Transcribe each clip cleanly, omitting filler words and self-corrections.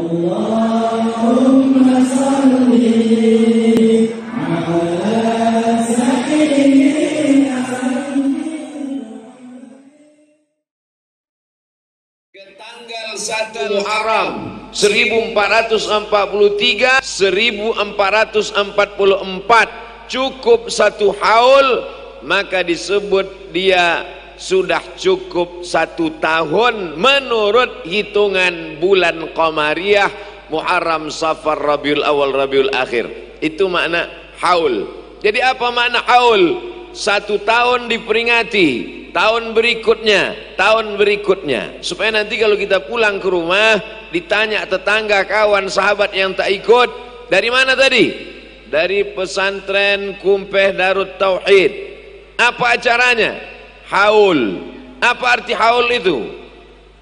Allahumma salli ala sayyidina. Tanggal 1 Muharram 1443 1444 cukup 1 haul, maka disebut dia sudah cukup 1 tahun menurut hitungan bulan Qamariyah Muharram, Safar, Rabiul Awal, Rabiul Akhir. Itu makna haul. Jadi apa makna haul? 1 tahun diperingati, tahun berikutnya, supaya nanti kalau kita pulang ke rumah ditanya tetangga, kawan, sahabat yang tak ikut, dari mana tadi? Dari pesantren Kumpeh Darut Tauhid. Apa acaranya? Haul. Apa arti haul itu?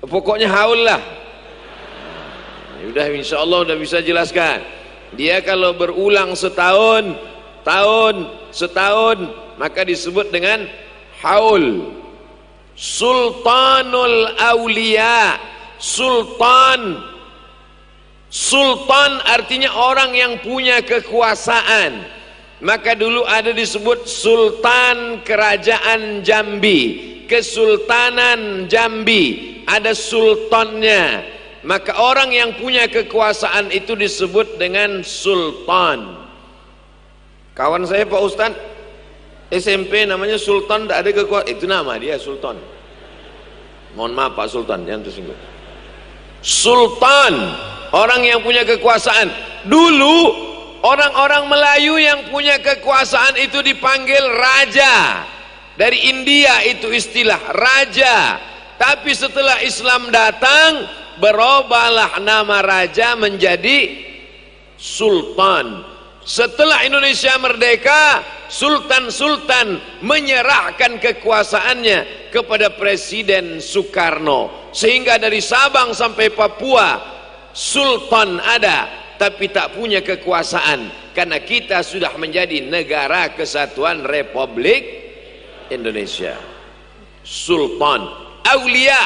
Pokoknya haul lah. Udah, insya Allah udah bisa jelaskan. Dia kalau berulang setahun, maka disebut dengan haul. Sultanul Aulia. Sultan artinya orang yang punya kekuasaan. Maka dulu ada disebut Sultan Kerajaan Jambi, Kesultanan Jambi, ada sultannya. Maka orang yang punya kekuasaan itu disebut dengan sultan. Kawan saya Pak Ustadz SMP namanya Sultan, tak ada kekuasaan, itu nama dia Sultan. Mohon maaf Pak Sultan, jangan tersinggung. Sultan, orang yang punya kekuasaan. Dulu orang-orang Melayu yang punya kekuasaan itu dipanggil raja. Dari India itu istilah raja. Tapi setelah Islam datang, berubahlah nama raja menjadi sultan. Setelah Indonesia merdeka, sultan-sultan menyerahkan kekuasaannya kepada Presiden Soekarno. Sehingga dari Sabang sampai Papua, sultan ada, tapi tak punya kekuasaan, karena kita sudah menjadi negara kesatuan Republik Indonesia. Sultan. Aulia,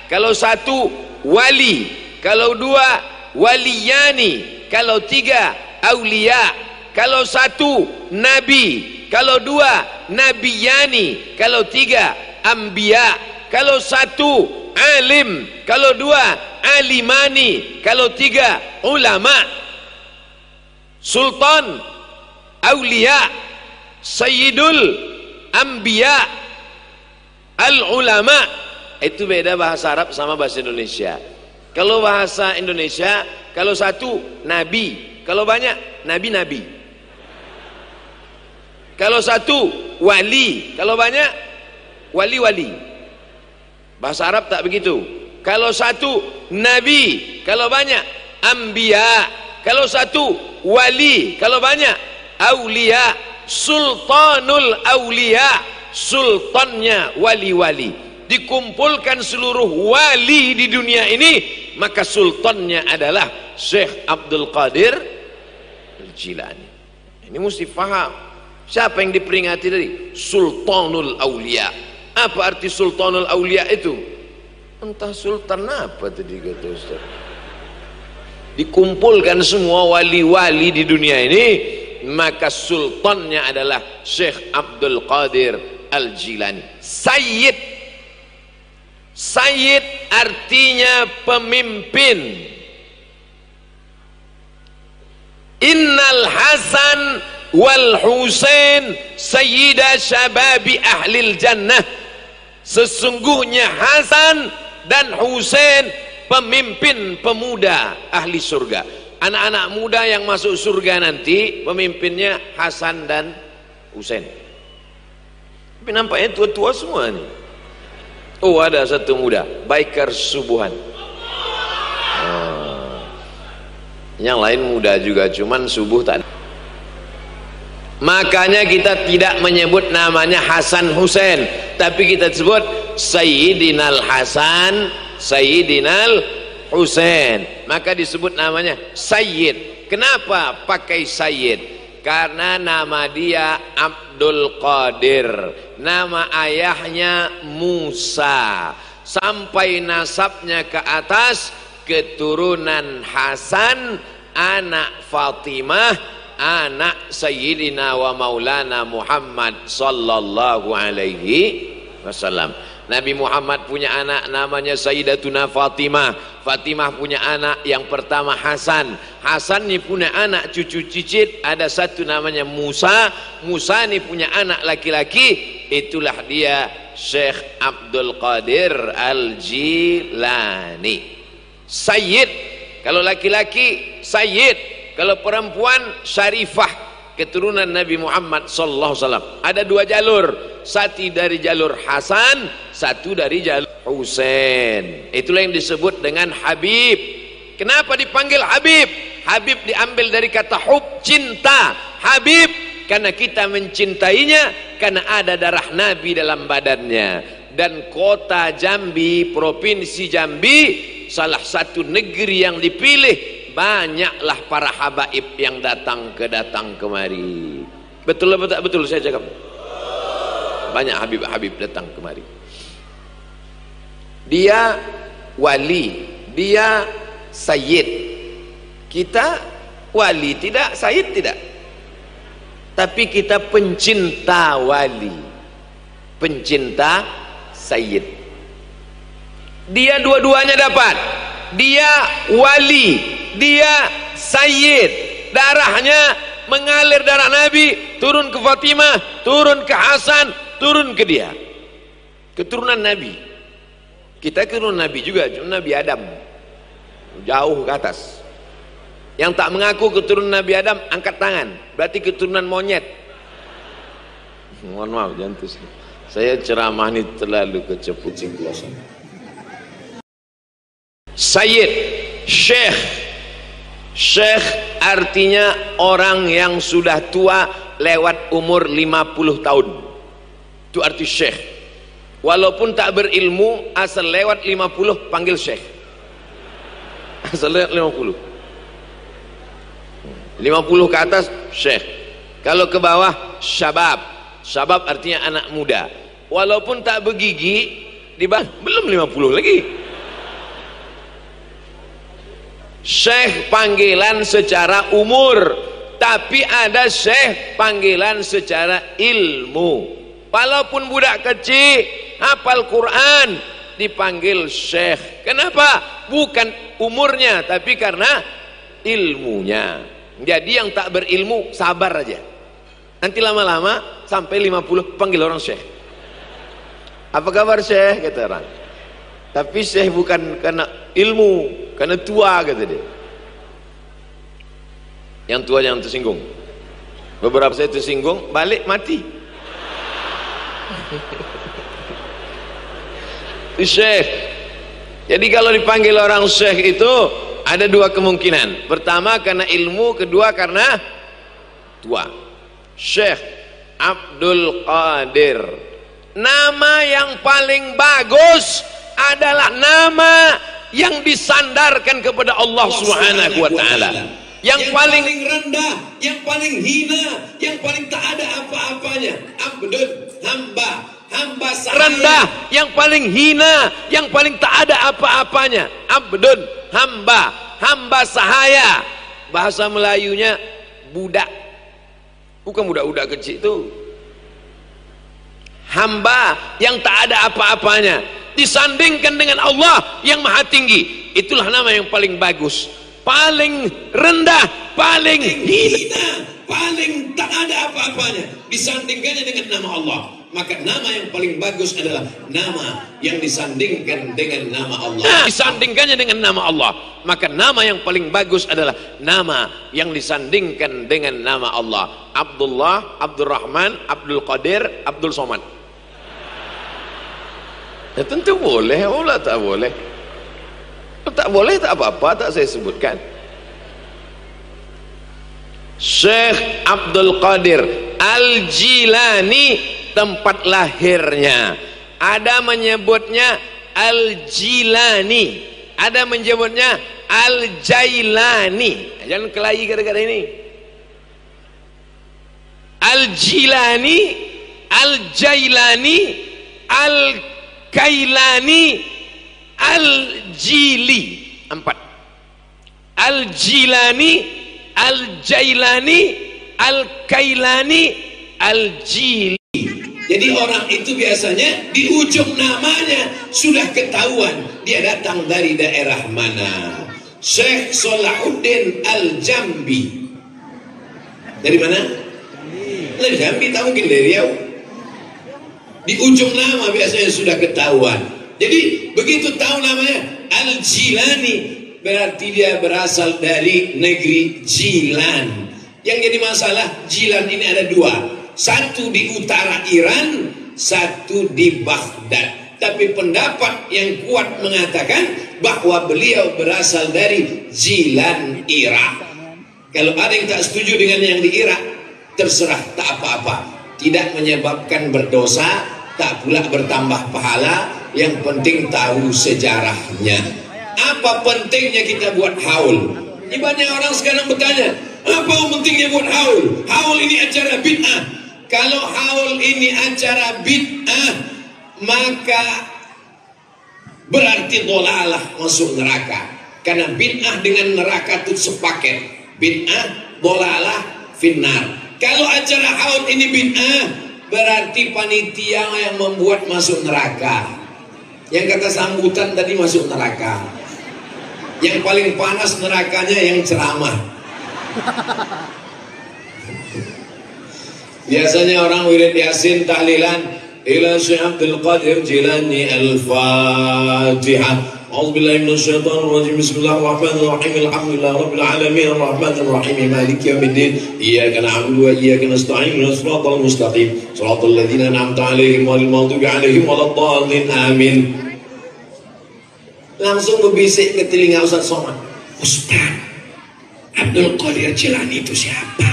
kalau 1 wali, kalau 2 waliyani, kalau 3 aulia, kalau 1 nabi, kalau 2 nabiyani, kalau 3 anbiya, kalau 1 alim, kalau 2 alimani, kalau 3 ulama. Sultan, aulia, sayyidul anbiya, al-ulama. Itu beda bahasa Arab sama bahasa Indonesia. Kalau bahasa Indonesia, kalau 1 nabi, kalau banyak nabi-nabi. Kalau 1 wali, kalau banyak wali-wali. Bahasa Arab tak begitu. Kalau 1 nabi, kalau banyak anbiya. Kalau 1 wali, kalau banyak aulia. Sultanul aulia, sultannya wali-wali. Dikumpulkan seluruh wali di dunia ini, maka sultannya adalah Syekh Abdul Qadir Al-Jilani. Ini mesti faham. Siapa yang diperingati tadi? Sultanul aulia. Apa arti Sultanul Aulia itu? Entah sultan apa tadi kata Ustaz. Dikumpulkan semua wali-wali di dunia ini, maka sultannya adalah Syekh Abdul Qadir Al-Jilani. Sayyid. Sayyid artinya pemimpin. Innal Hasan wal Husain sayyida syababi ahlil jannah. Sesungguhnya Hasan dan Husain pemimpin pemuda ahli surga. Anak-anak muda yang masuk surga nanti pemimpinnya Hasan dan Husain. Tapi nampaknya tua-tua semua nih. Oh, ada satu muda, Baikar Subuhan. Yang lain muda juga, cuman subuh tak ada. Makanya kita tidak menyebut namanya Hasan Husain, tapi kita sebut Sayyidinal Hasan, Sayyidinal Husain. Maka disebut namanya Sayyid. Kenapa pakai Sayyid? Karena nama dia Abdul Qadir, nama ayahnya Musa, sampai nasabnya ke atas keturunan Hasan, anak Fatimah, anak Sayyidina wa Maulana Muhammad sallallahu alaihi wasallam. Nabi Muhammad punya anak namanya Sayyidatuna Fatimah. Fatimah punya anak yang pertama Hasan. Hasan ni punya anak cucu cicit, ada satu namanya Musa. Musa ni punya anak laki-laki, itulah dia Syekh Abdul Qadir Al-Jilani. Sayyid, kalau laki-laki Sayyid, kalau perempuan Syarifah, keturunan Nabi Muhammad sallallahu alaihi wasallam. Ada dua jalur, satu dari jalur Hasan, satu dari jalur Husain. Itulah yang disebut dengan Habib. Kenapa dipanggil Habib? Habib diambil dari kata hub, cinta. Habib karena kita mencintainya, karena ada darah Nabi dalam badannya. Dan kota Jambi, provinsi Jambi, salah satu negeri yang dipilih, banyaklah para habaib yang datang kemari. Betul atau tak betul saya cakap? Banyak habib-habib datang kemari. Dia wali, dia sayyid. Kita wali tidak, sayyid tidak. Tapi kita pencinta wali, pencinta sayyid. Dia dua-duanya dapat. Dia wali, dia sayyid. Darahnya mengalir, darah Nabi turun ke Fatimah, turun ke Hasan, turun ke dia. Keturunan Nabi. Kita keturunan Nabi juga, cuma Nabi Adam jauh ke atas. Yang tak mengaku keturunan Nabi Adam angkat tangan, berarti keturunan monyet. Mohon maaf, jangan terus. Saya ceramah ini terlalu keceplosan. Sayyid, Syekh. Syekh artinya orang yang sudah tua lewat umur 50 tahun. Itu arti Syekh. Walaupun tak berilmu, asal lewat 50 panggil Syekh. Asal lewat 50. 50 ke atas Syekh. Kalau ke bawah Syabab. Syabab artinya anak muda. Walaupun tak bergigi, di bawah belum 50 lagi. Syekh panggilan secara umur, tapi ada syekh panggilan secara ilmu. Walaupun budak kecil hafal Quran dipanggil syekh. Kenapa? Bukan umurnya, tapi karena ilmunya. Jadi yang tak berilmu sabar aja. Nanti lama-lama sampai 50 panggil orang syekh. Apa kabar syekh? Kata orang. Tapi syekh bukan karena ilmu, karena tua, kata dia. Yang tua jangan tersinggung. Beberapa saya tersinggung, balik mati. Itu syekh. Jadi kalau dipanggil orang syekh itu ada dua kemungkinan. Pertama karena ilmu, kedua karena tua. Syekh Abdul Qadir. Nama yang paling bagus adalah nama yang disandarkan kepada Allah Subhanahu wa taala. Yang paling rendah, yang paling hina, yang paling tak ada apa-apanya. Abdul, hamba, hamba sahaya. Rendah, yang paling hina, yang paling tak ada apa-apanya. Abdul, hamba, hamba sahaya. Bahasa Melayunya budak. Bukan budak-budak kecil itu. Hamba yang tak ada apa-apanya, disandingkan dengan Allah yang maha tinggi. Itulah nama yang paling bagus. Paling rendah, paling hina, paling tak ada apa-apanya, disandingkannya dengan nama Allah. Maka nama yang paling bagus adalah nama yang disandingkan dengan nama Allah. Disandingkannya dengan nama Allah. Maka nama yang paling bagus adalah nama yang disandingkan dengan nama Allah. Abdullah, Abdurrahman, Abdul Qadir, Abdul Somad. Ya tentu boleh, Allah tak boleh. Tak boleh tak apa-apa, tak saya sebutkan. Syekh Abdul Qadir Al-Jilani tempat lahirnya. Ada menyebutnya Al-Jilani, ada menyebutnya Al-Jailani. Jangan kelahi gara-gara ini. Al-Jilani, Al-Jailani, Al-Kailani, Al-Jili. 4. Al-Jilani, Al-Jailani, Al-Kailani, Al-Jili. Jadi orang itu biasanya di ujung namanya sudah ketahuan dia datang dari daerah mana. Syekh Salahuddin Al-Jambi. Dari mana? Dari Jambi, tak mungkin dari Riau. Di ujung nama biasanya sudah ketahuan. Jadi begitu tahu namanya Al-Jilani, berarti dia berasal dari negeri Jilan. Yang jadi masalah, Jilan ini ada 2. Satu di utara Iran, satu di Baghdad. Tapi pendapat yang kuat mengatakan bahwa beliau berasal dari Jilan, Irak. Kalau ada yang tak setuju dengan yang di Irak, terserah, tak apa-apa. Tidak menyebabkan berdosa, tak pula bertambah pahala. Yang penting tahu sejarahnya. Apa pentingnya kita buat haul? Ini banyak orang sekarang bertanya, apa pentingnya buat haul? Haul ini acara bid'ah. Kalau haul ini acara bid'ah, maka berarti dolalah, masuk neraka. Karena bid'ah dengan neraka itu sepaket. Bid'ah, dolalah, finnar. Kalau acara haul ini bid'ah, berarti panitia yang membuat masuk neraka. Yang kata sambutan tadi masuk neraka. Yang paling panas nerakanya yang ceramah. Biasanya orang wirid Yasin tahlilan ila Syekh Abdul Qadir Jilani Al-Fatihah. A'udzubillahi minasyaitonir rajim. Bismillahirrahmanirrahim. Alhamdulillahi rabbil alamin arrahmanir rahim maliki yaumiddin. Iyyaka na'budu wa iyyaka nasta'in. Shiratal mustaqim. Shiratal ladzina an'amta 'alaihim ghairil maghdubi 'alaihim waladdallin. Amin. Langsung berbisik ke telinga Ustaz Somad. Ustaz, Abdul Qadir Jilani itu siapa?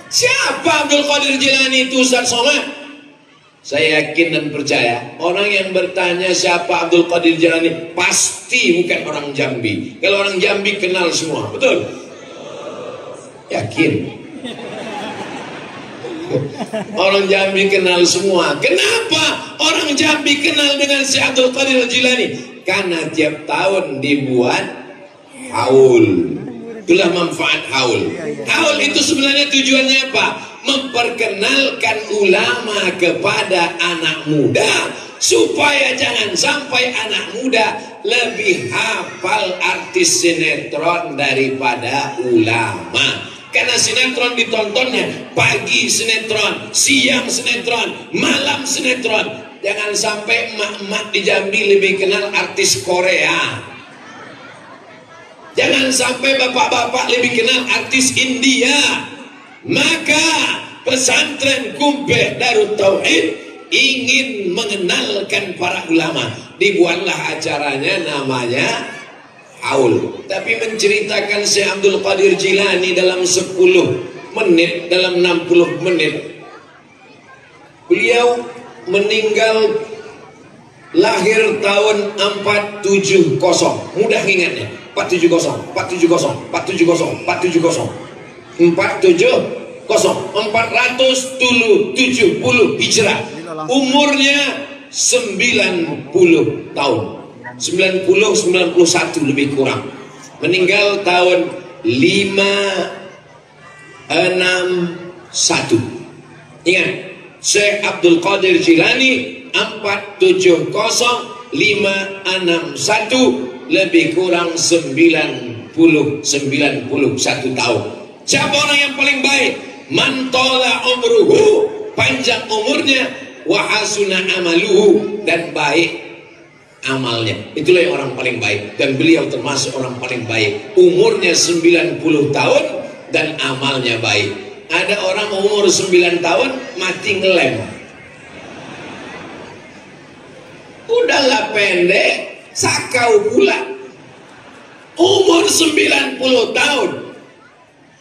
Siapa Abdul Qadir Jilani itu Ustaz Somad? Saya yakin dan percaya orang yang bertanya siapa Abdul Qadir Jilani pasti bukan orang Jambi. Kalau orang Jambi kenal semua, betul? Yakin? Orang Jambi kenal semua. Kenapa orang Jambi kenal dengan si Abdul Qadir Jilani? Karena tiap tahun dibuat haul. Itulah manfaat haul. Haul itu sebenarnya tujuannya apa? Memperkenalkan ulama kepada anak muda, supaya jangan sampai anak muda lebih hafal artis sinetron daripada ulama. Karena sinetron ditontonnya pagi sinetron, siang sinetron, malam sinetron. Jangan sampai emak-emak di Jambi lebih kenal artis Korea. Jangan sampai bapak-bapak lebih kenal artis India. Maka pesantren Kumpeh Darut Tauhid ingin mengenalkan para ulama. Dibuatlah acaranya namanya haul. Tapi menceritakan Syekh Abdul Qadir Jilani dalam 10 menit, dalam 60 menit. Beliau meninggal lahir tahun 470. Mudah ingatnya. 470, 470, 470, 470, 470, 470 Hijrah. Umurnya 90 tahun. 90-91 lebih kurang. Meninggal tahun 561. Ingat, Syekh Abdul Qadir Jilani 470-561 lebih kurang 91 tahun. Siapa orang yang paling baik? Mantola umruhu, panjang umurnya, wa hasuna amaluhu, dan baik amalnya. Itulah yang orang paling baik. Dan beliau termasuk orang paling baik. Umurnya 90 tahun dan amalnya baik. Ada orang umur 9 tahun mati ngelem. Udahlah pendek, sakau pula. Umur 90 tahun.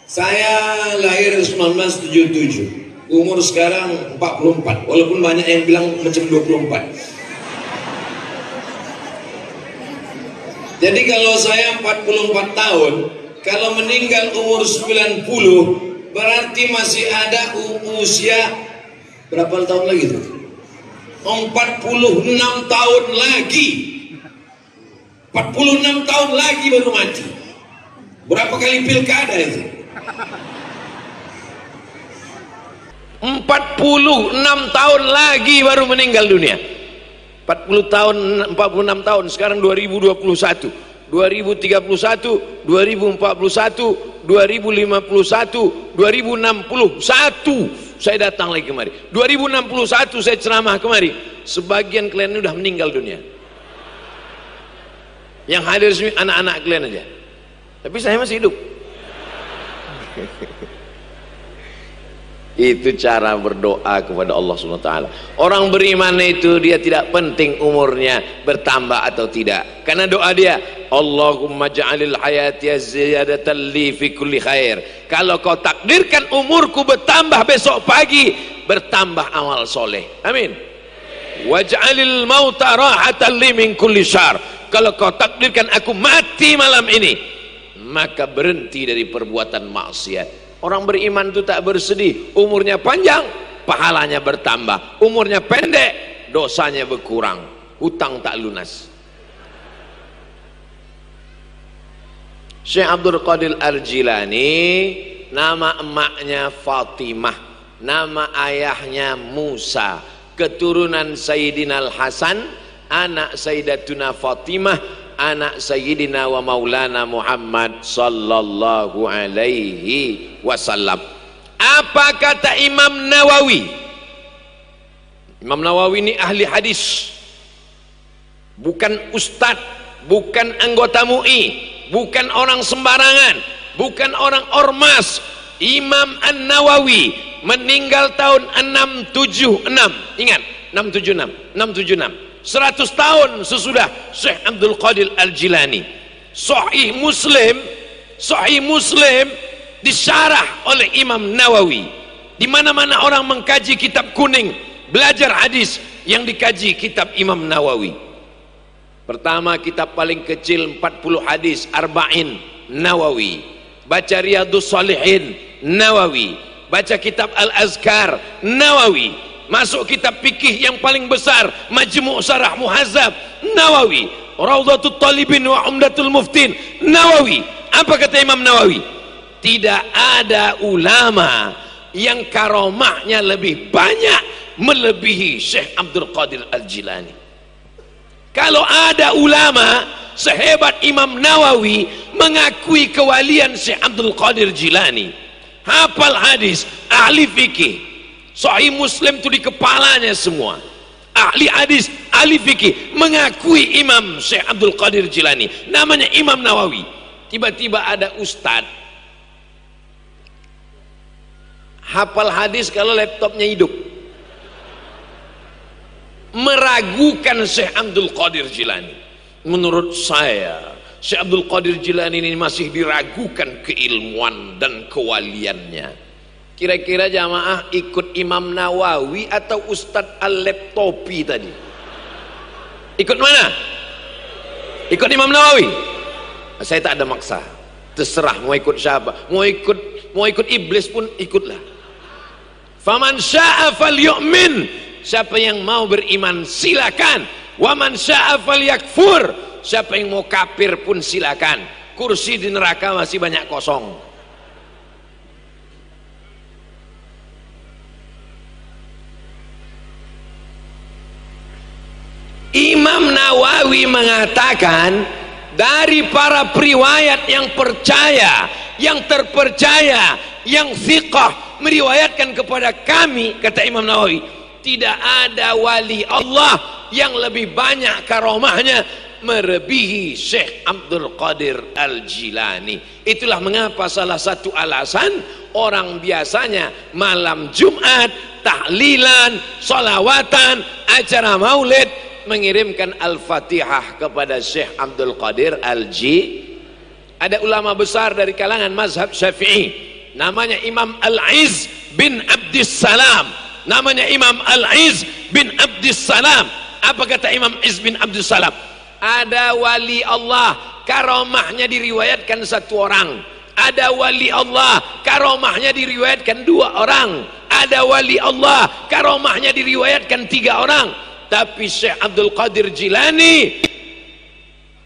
Saya lahir 1977. Umur sekarang 44. Walaupun banyak yang bilang macam 24. Jadi kalau saya 44 tahun, kalau meninggal umur 90, berarti masih ada usia berapa tahun lagi tuh? 46 tahun lagi. 46 tahun lagi baru mati. Berapa kali pilkada itu? 46 tahun lagi baru meninggal dunia. 46 tahun, sekarang 2021, 2031, 2041, 2051, 2061, saya datang lagi kemari. 2061 saya ceramah kemari. Sebagian kalian ini udah meninggal dunia. Yang hadir semua anak-anak kalian aja. Tapi saya masih hidup. Itu cara berdoa kepada Allah SWT. Orang beriman itu dia tidak penting umurnya bertambah atau tidak, karena doa dia, Allahumma ja'alil hayati ziyadatan li fi kulli khair. Kalau kau takdirkan umurku bertambah besok pagi, bertambah amal soleh. Amin. Waj'alil mauta rahatan li min kulli syar. Kalau kau takdirkan aku mati malam ini, maka berhenti dari perbuatan maksiat. Orang beriman itu tak bersedih, umurnya panjang, pahalanya bertambah. Umurnya pendek, dosanya berkurang, hutang tak lunas. Syekh Abdul Qadir Al-Jilani, nama emaknya Fatimah, nama ayahnya Musa, keturunan Sayyidina Al-Hasan, anak Sayyidatuna Fatimah, anak Sayyidina wa Maulana Muhammad sallallahu alaihi wasallam. Apa kata Imam Nawawi? Imam Nawawi ini ahli hadis, bukan ustadz, bukan anggota MUI, bukan orang sembarangan, bukan orang ormas. Imam An-Nawawi meninggal tahun 676. Ingat, 676. 100 tahun sesudah Syekh Abdul Qadir Al-Jilani. Sahih Muslim disyarah oleh Imam Nawawi. Di mana-mana orang mengkaji kitab kuning, belajar hadis, yang dikaji kitab Imam Nawawi. Pertama, kitab paling kecil 40 hadis, Arba'in, Nawawi. Baca Riyadhus Shalihin, Nawawi. Baca kitab Al-Azkar, Nawawi. Masuk kitab fikih yang paling besar, Majmu' Syarah Muhazzab, Nawawi. Raudhatut Talibin wa Umdatul Muftin, Nawawi. Apa kata Imam Nawawi? Tidak ada ulama yang karomahnya lebih banyak melebihi Syekh Abdul Qadir Al-Jilani. Kalau ada ulama sehebat Imam Nawawi mengakui kewalian Syekh Abdul Qadir Jilani, hafal hadis, ahli fikih, Sahih Muslim itu di kepalanya semua, ahli hadis, ahli fikih, mengakui Imam Syekh Abdul Qadir Jilani, namanya Imam Nawawi. Tiba-tiba ada ustadz hafal hadis kalau laptopnya hidup, meragukan Syekh Abdul Qadir Jilani. Menurut saya Syekh Abdul Qadir Jilani ini masih diragukan keilmuan dan kewaliannya. Kira-kira jamaah ikut Imam Nawawi atau Ustadz Al-Laptopi tadi? Ikut mana? Ikut Imam Nawawi? Saya tak ada maksa, terserah mau ikut siapa. Mau ikut iblis pun ikutlah. Faman syaa falyu'min, siapa yang mau beriman silakan. Wa man syaa falyakfur, siapa yang mau kafir pun silakan. Kursi di neraka masih banyak kosong. Imam Nawawi mengatakan, dari para periwayat yang percaya, yang terpercaya, yang thiqah meriwayatkan kepada kami, kata Imam Nawawi, tidak ada wali Allah yang lebih banyak karomahnya melebihi Syekh Abdul Qadir Al-Jilani. Itulah mengapa salah satu alasan orang biasanya malam Jumat, tahlilan, sholawatan, acara maulid, mengirimkan Al-Fatihah kepada Syekh Abdul Qadir Al-Jilani. Ada ulama besar dari kalangan mazhab Syafi'i, namanya Imam Al-Izz bin Abdissalam. Namanya Imam Al-Izz bin Abdissalam. Apa kata Imam Izz bin Abdissalam? Ada wali Allah karomahnya diriwayatkan satu orang, ada wali Allah karomahnya diriwayatkan 2 orang, ada wali Allah karomahnya diriwayatkan 3 orang. Tapi Syekh Abdul Qadir Jilani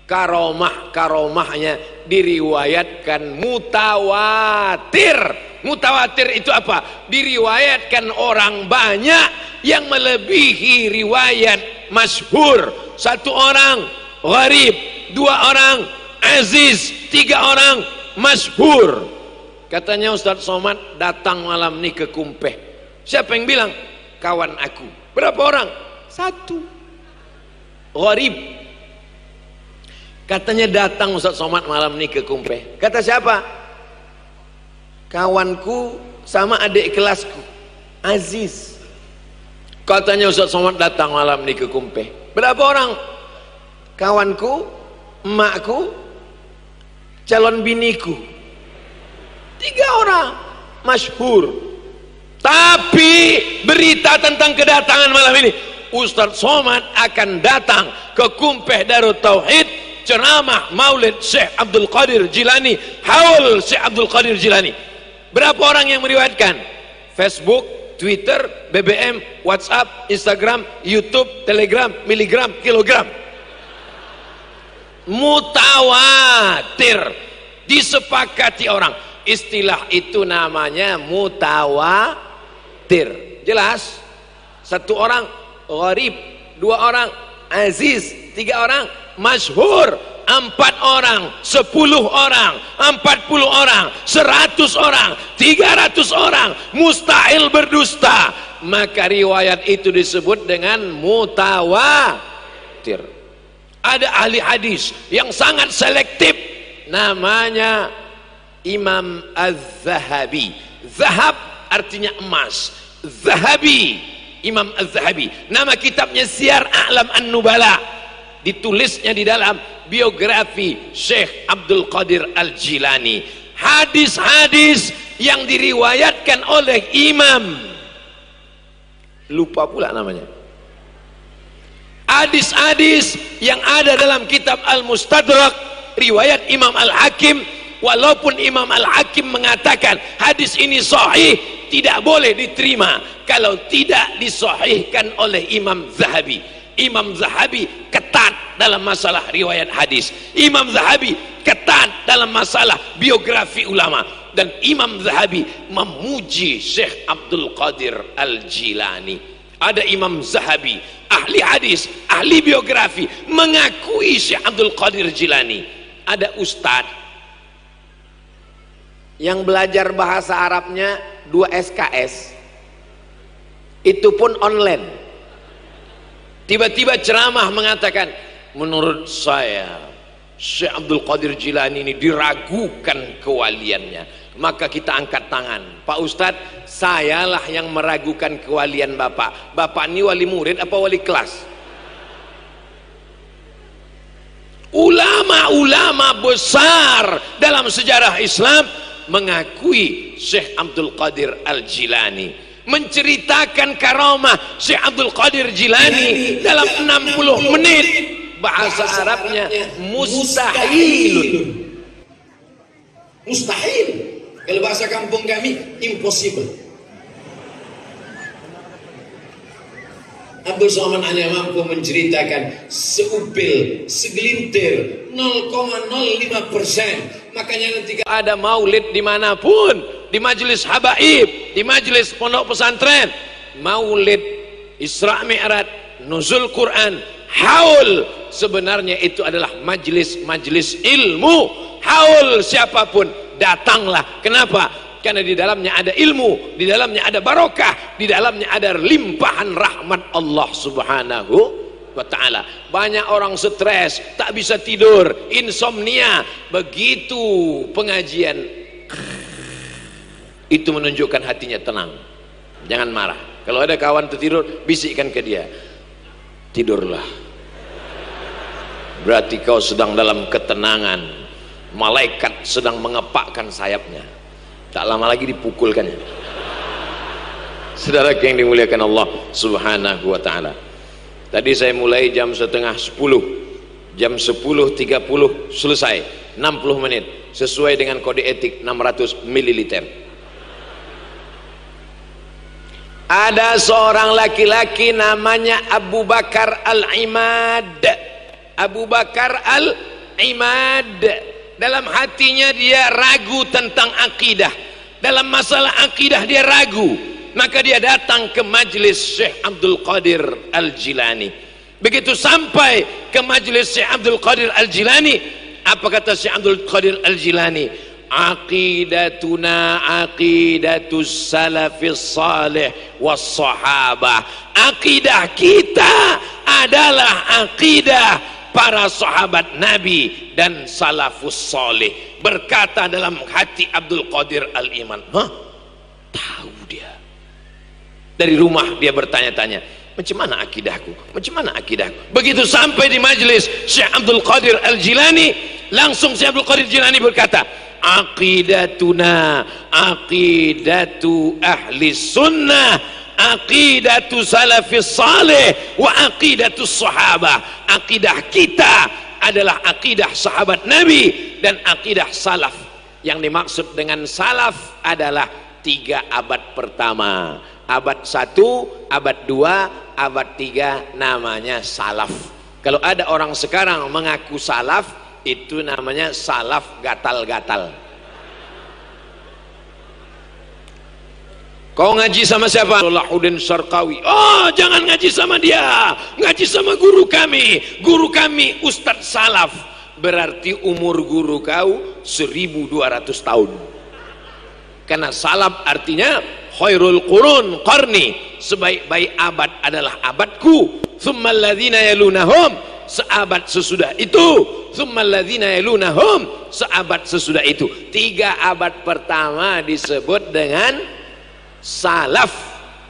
karomahnya diriwayatkan mutawatir. Mutawatir itu apa? Diriwayatkan orang banyak yang melebihi riwayat masyhur. 1 orang gharib, 2 orang aziz, 3 orang masyhur. Katanya Ustaz Somad datang malam ini ke Kumpeh. Siapa yang bilang? Kawan aku. Berapa orang? 1 gharib. Katanya datang Ustaz Somad malam ini ke Kumpeh. Kata siapa? Kawanku sama adik kelasku, Aziz. Katanya Ustaz Somad datang malam ini ke Kumpeh. Berapa orang? Kawanku, emakku, calon biniku. 3 orang masyhur. Tapi berita tentang kedatangan malam ini, Ustaz Somad akan datang ke Kumpeh Darut Tauhid, ceramah Maulid Syekh Abdul Qadir Jilani, haul Syekh Abdul Qadir Jilani. Berapa orang yang meriwayatkan? Facebook, Twitter, BBM, WhatsApp, Instagram, YouTube, Telegram, miligram, kilogram. Mutawatir, disepakati orang. Istilah itu namanya mutawatir. Jelas? 1 orang gharib, 2 orang aziz, 3 orang masyhur, 4 orang, 10 orang, 40 orang, 100 orang, 300 orang mustahil berdusta. Maka riwayat itu disebut dengan mutawatir. Ada ahli hadis yang sangat selektif, namanya Imam Az-Zahabi. Zahab artinya emas, Zahabi, Imam Az-Zahabi. Nama kitabnya Syiar A'lam An-Nubala. Ditulisnya di dalam biografi Syekh Abdul Qadir Al-Jilani. Hadis-hadis yang diriwayatkan oleh imam, lupa pula namanya. Hadis-hadis yang ada dalam kitab Al-Mustadrak riwayat Imam Al-Hakim, walaupun Imam Al-Hakim mengatakan hadis ini sahih, tidak boleh diterima kalau tidak disahihkan oleh Imam Zahabi. Imam Zahabi ketat dalam masalah riwayat hadis. Imam Zahabi ketat dalam masalah biografi ulama. Dan Imam Zahabi memuji Syekh Abdul Qadir Al-Jilani. Ada Imam Zahabi, ahli hadis, ahli biografi, mengakui Syekh Abdul Qadir Jilani. Ada ustadz yang belajar bahasa Arabnya 2 SKS, itu pun online. Tiba-tiba ceramah mengatakan, menurut saya Syekh Abdul Qadir Jilani ini diragukan kewaliannya. Maka kita angkat tangan, Pak Ustadz, sayalah yang meragukan kewalian Bapak. Bapak ini wali murid apa wali kelas? Ulama-ulama besar dalam sejarah Islam mengakui Syekh Abdul Qadir Al-Jilani, menceritakan karamah Syekh Abdul Qadir Jilani dalam 60 menit. Bahasa Arabnya mustahilun. Mustahil. Kalau bahasa kampung kami impossible. Abdul Somad hanya mampu menceritakan seupil, segelintir, 0,05%. Makanya nanti ada maulid dimanapun, di majelis habaib, di majelis pondok pesantren, maulid, Isra Mi'raj, nuzul Quran, haul, sebenarnya itu adalah majelis ilmu. Haul siapapun datanglah. Kenapa? Karena di dalamnya ada ilmu, di dalamnya ada barokah, di dalamnya ada limpahan rahmat Allah Subhanahu wa ta'ala. Banyak orang stres, tak bisa tidur, insomnia. Begitu pengajian, itu menunjukkan hatinya tenang. Jangan marah. Kalau ada kawan tertidur, bisikkan ke dia, tidurlah, berarti kau sedang dalam ketenangan. Malaikat sedang mengepakkan sayapnya, tak lama lagi dipukulkannya. Saudara yang dimuliakan Allah Subhanahu wa ta'ala, tadi saya mulai jam setengah 10, jam 10.30 selesai, 60 menit sesuai dengan kode etik 600 ml. Ada seorang laki-laki namanya Abu Bakar Al-Imad. Abu Bakar Al-Imad. Dalam hatinya dia ragu tentang akidah, dalam masalah akidah dia ragu, maka dia datang ke majlis Syekh Abdul Qadir Al-Jilani. Begitu sampai ke majlis Syekh Abdul Qadir Al-Jilani, apa kata Syekh Abdul Qadir Al-Jilani? Aqidatuna aqidatus salafis salih was sahabah. Akidah kita adalah akidah para sahabat Nabi dan salafus salih. Berkata dalam hati Abdul Qadir Al-Iman, tahu dia. Dari rumah dia bertanya-tanya, macam mana akidahku? Macam mana akidahku? Begitu sampai di majlis Syekh Abdul Qadir Al-Jilani, langsung Syekh Abdul Qadir Al-Jilani berkata, aqidatuna aqidatu ahli sunnah, aqidatu salafis salih wa aqidatu sahabah. Akidah kita adalah akidah sahabat Nabi dan akidah salaf. Yang dimaksud dengan salaf adalah 3 abad pertama, abad 1, abad 2, abad 3, namanya salaf. Kalau ada orang sekarang mengaku salaf, itu namanya salaf gatal-gatal. Kau ngaji sama siapa? Salahuddin Syarqawi. Oh, jangan ngaji sama dia, ngaji sama guru kami. Guru kami Ustadz Salaf. Berarti umur guru kau 1200 tahun. Karena salaf artinya khairul qurun qarni, sebaik-baik abad adalah abadku. Tsummal ladzina yalunahum, seabad sesudah itu. Tsummal ladzina yalunahum, seabad sesudah itu. 3 abad pertama disebut dengan salaf,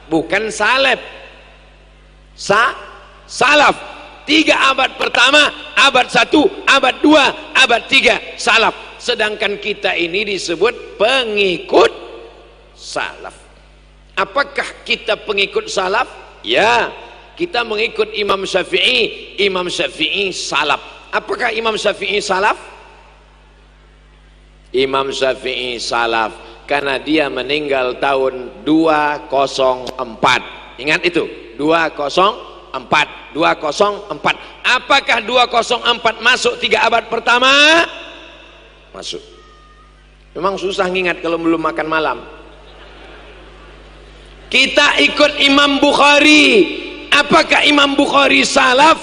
bukan salaf. Salaf 3 abad pertama, abad 1, abad 2, abad 3, salaf. Sedangkan kita ini disebut pengikut salaf. Apakah kita pengikut salaf? Ya, kita mengikut Imam Syafi'i. Imam Syafi'i salaf. Apakah Imam Syafi'i salaf? Imam Syafi'i salaf karena dia meninggal tahun 204. Ingat itu, 204. Apakah 204 masuk 3 abad pertama? Masuk. Memang susah ngingat kalau belum makan malam. Kita ikut Imam Bukhari. Apakah Imam Bukhari salaf?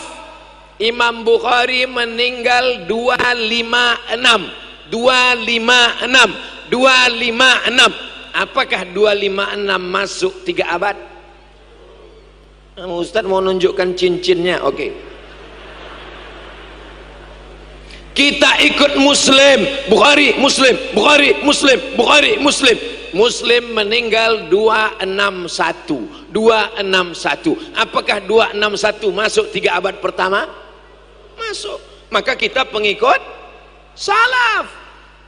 Imam Bukhari meninggal 256. 256. Apakah 256 masuk 3 abad? Ustaz mau nunjukkan cincinnya. Oke. Kita ikut Muslim, Bukhari, Muslim, Bukhari, Muslim, Bukhari, Muslim. Muslim meninggal 261. Apakah 261 masuk 3 abad pertama? Masuk. Maka kita pengikut salaf.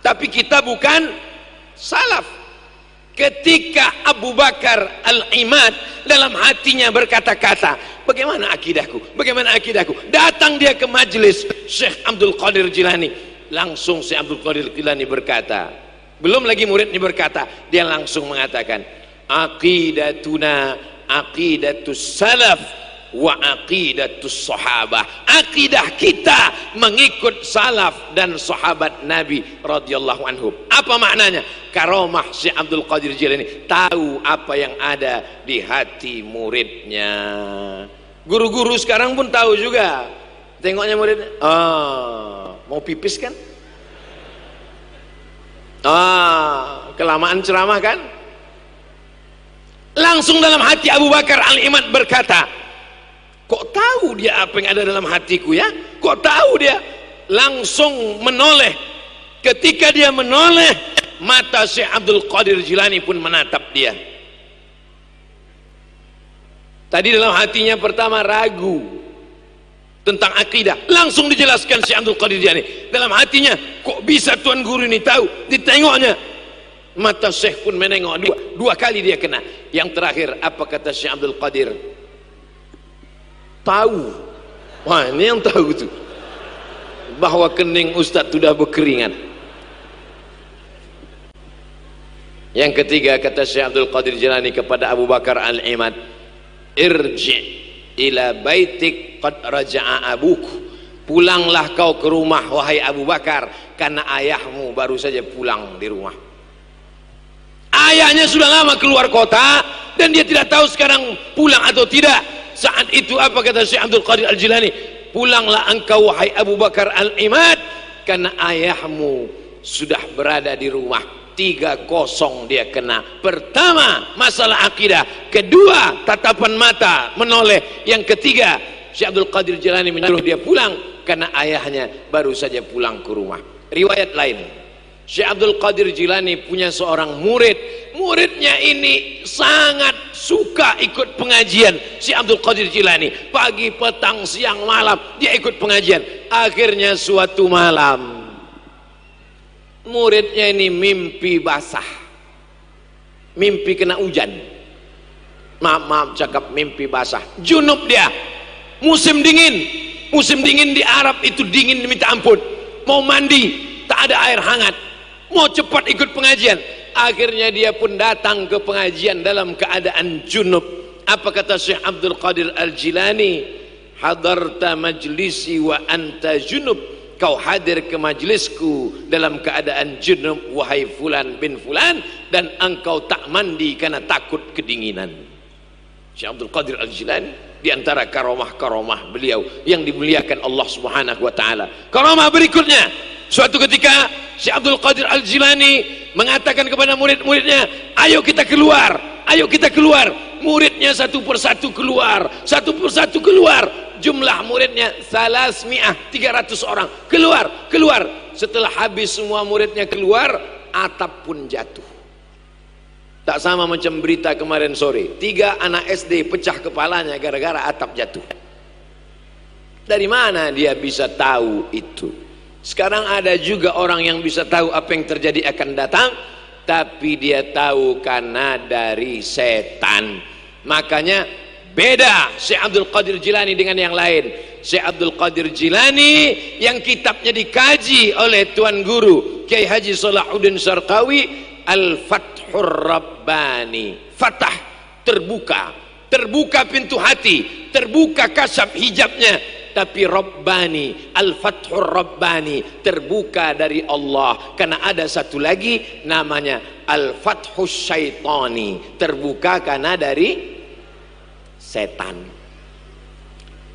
Tapi kita bukan salaf. Ketika Abu Bakar Al-Imad dalam hatinya berkata-kata, bagaimana akidahku? Bagaimana akidahku? Datang dia ke majlis Syekh Abdul Qadir Jilani. Langsung Syekh Abdul Qadir Jilani berkata, belum lagi muridnya berkata, dia langsung mengatakan, aqidatuna aqidatus salaf wa aqidatus sahabah. Akidah kita mengikut salaf dan sahabat Nabi radhiyallahu anhum. Apa maknanya? Karomah Syekh Abdul Qadir Jilani, tahu apa yang ada di hati muridnya. Guru-guru sekarang pun tahu juga. Tengoknya muridnya, mau pipis kan? Kelamaan ceramah kan? Langsung dalam hati Abu Bakar Al-Imad berkata, kok tahu dia apa yang ada dalam hatiku ya? Kok tahu dia? Langsung menoleh. Ketika dia menoleh, mata Syekh Abdul Qadir Jilani pun menatap dia. Tadi dalam hatinya pertama ragu tentang akidah. Langsung dijelaskan Syekh Abdul Qadir Jilani. Dalam hatinya, kok bisa Tuan Guru ini tahu? Ditengoknya, mata Syekh pun menengok. Dua kali dia kena. Yang terakhir, apa kata Syekh Abdul Qadir? Tahu. Wah, ini yang tahu tuh, bahwa kening Ustadz sudah berkeringat. Yang ketiga, kata Syekh Abdul Qadir Jilani kepada Abu Bakar Al-Imad, irji ila baitik qad raja'a abuk, pulanglah kau ke rumah wahai Abu Bakar, karena ayahmu baru saja pulang di rumah. Ayahnya sudah lama keluar kota dan dia tidak tahu sekarang pulang atau tidak. Saat itu apa kata Syekh Abdul Qadir Al-Jilani? Pulanglah engkau wahai Abu Bakar Al-Imad, karena ayahmu sudah berada di rumah. 3-0 dia kena. Pertama masalah akidah, kedua tatapan mata menoleh, yang ketiga Syekh Abdul Qadir Jilani menyuruh dia pulang karena ayahnya baru saja pulang ke rumah. Riwayat lain, Syekh Abdul Qadir Jilani punya seorang murid, muridnya ini sangat suka ikut pengajian. Syekh Abdul Qadir Jilani pagi, petang, siang, malam dia ikut pengajian. Akhirnya suatu malam muridnya ini mimpi basah, mimpi kena hujan. Maaf cakap mimpi basah, junub dia. Musim dingin di Arab itu dingin minta ampun. Mau mandi tak ada air hangat, mau cepat ikut pengajian. Akhirnya dia pun datang ke pengajian dalam keadaan junub. Apa kata Syekh Abdul Qadir Al-Jilani? Hadarta majlisi wa anta junub. Kau hadir ke majlisku dalam keadaan junub wahai fulan bin fulan, dan engkau tak mandi karena takut kedinginan. Syekh Abdul Qadir Al-Jilani di antara karamah-karamah beliau yang dimuliakan Allah Subhanahu wa taala. Karamah berikutnya, suatu ketika Syekh Abdul Qadir Al-Jilani mengatakan kepada murid-muridnya, ayo kita keluar, ayo kita keluar. Muridnya satu persatu keluar, satu persatu keluar. Jumlah muridnya 300 orang keluar. Setelah habis semua muridnya keluar, atap pun jatuh. Tak sama macam berita kemarin sore, 3 anak SD pecah kepalanya gara-gara atap jatuh. Dari mana dia bisa tahu itu? Sekarang ada juga orang yang bisa tahu apa yang terjadi akan datang, tapi dia tahu karena dari setan. Makanya beda Syekh Abdul Qadir Jilani dengan yang lain. Syekh Abdul Qadir Jilani yang kitabnya dikaji oleh Tuan Guru Kiai Haji Salahuddin Syarqawi, Al-Fathur Rabbani. Fatah, terbuka pintu hati, terbuka kasab hijabnya. Tapi Rabbani, Al-Fathur Rabbani, terbuka dari Allah. Karena ada satu lagi namanya Al-Fathus Syaitani, terbuka karena dari setan.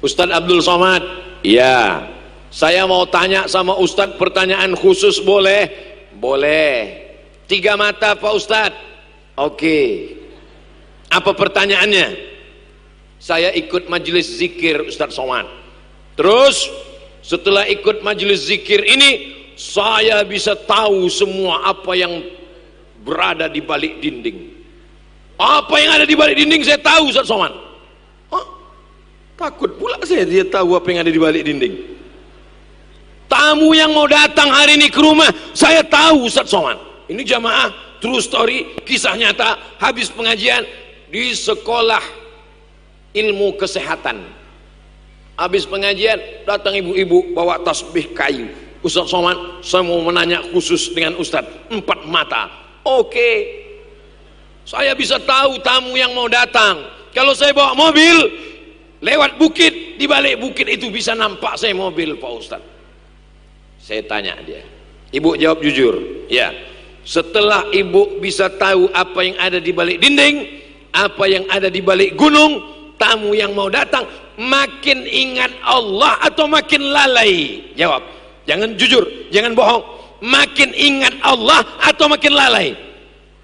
Ustadz Abdul Somad, ya, saya mau tanya sama Ustadz pertanyaan khusus, boleh? Boleh. 3 mata Pak Ustadz. Oke. Apa pertanyaannya? Saya ikut majelis zikir Ustadz Somad. Terus setelah ikut majelis zikir ini, saya bisa tahu semua apa yang berada di balik dinding. Apa yang ada di balik dinding saya tahu Ustadz Somad. Takut pula saya dia tahu apa yang ada di balik dinding. Tamu yang mau datang hari ini ke rumah, saya tahu Ustadz Somad. Ini jamaah true story, kisah nyata. Habis pengajian di sekolah ilmu kesehatan, habis pengajian datang ibu-ibu bawa tasbih kayu. Ustadz Somad, saya mau menanya khusus dengan Ustadz, 4 mata. Oke, saya bisa tahu tamu yang mau datang. Kalau saya bawa mobil lewat bukit, di balik bukit itu bisa nampak saya mobil Pak Ustadz. Saya tanya dia, ibu jawab jujur, ya. Setelah ibu bisa tahu apa yang ada di balik dinding, apa yang ada di balik gunung, tamu yang mau datang makin ingat Allah atau makin lalai? Jawab, jangan jujur, jangan bohong. Makin ingat Allah atau makin lalai?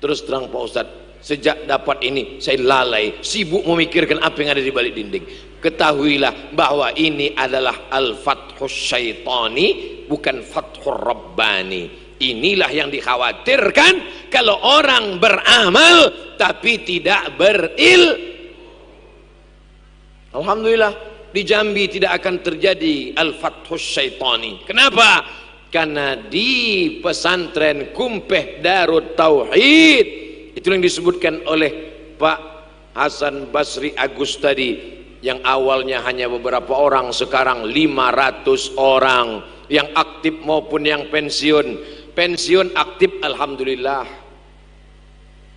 Terus terang Pak Ustadz, sejak dapat ini saya lalai, sibuk memikirkan apa yang ada di balik dinding. Ketahuilah bahwa ini adalah Al-Fathus Syaitani, bukan Fathur Rabbani. Inilah yang dikhawatirkan kalau orang beramal tapi tidak Alhamdulillah di Jambi tidak akan terjadi Al-Fathus Syaitani. Kenapa? Karena di pesantren Kumpeh Darut Tauhid, itu yang disebutkan oleh Pak Hasan Basri Agus tadi, yang awalnya hanya beberapa orang, sekarang 500 orang yang aktif maupun yang pensiun. Pensiun aktif alhamdulillah,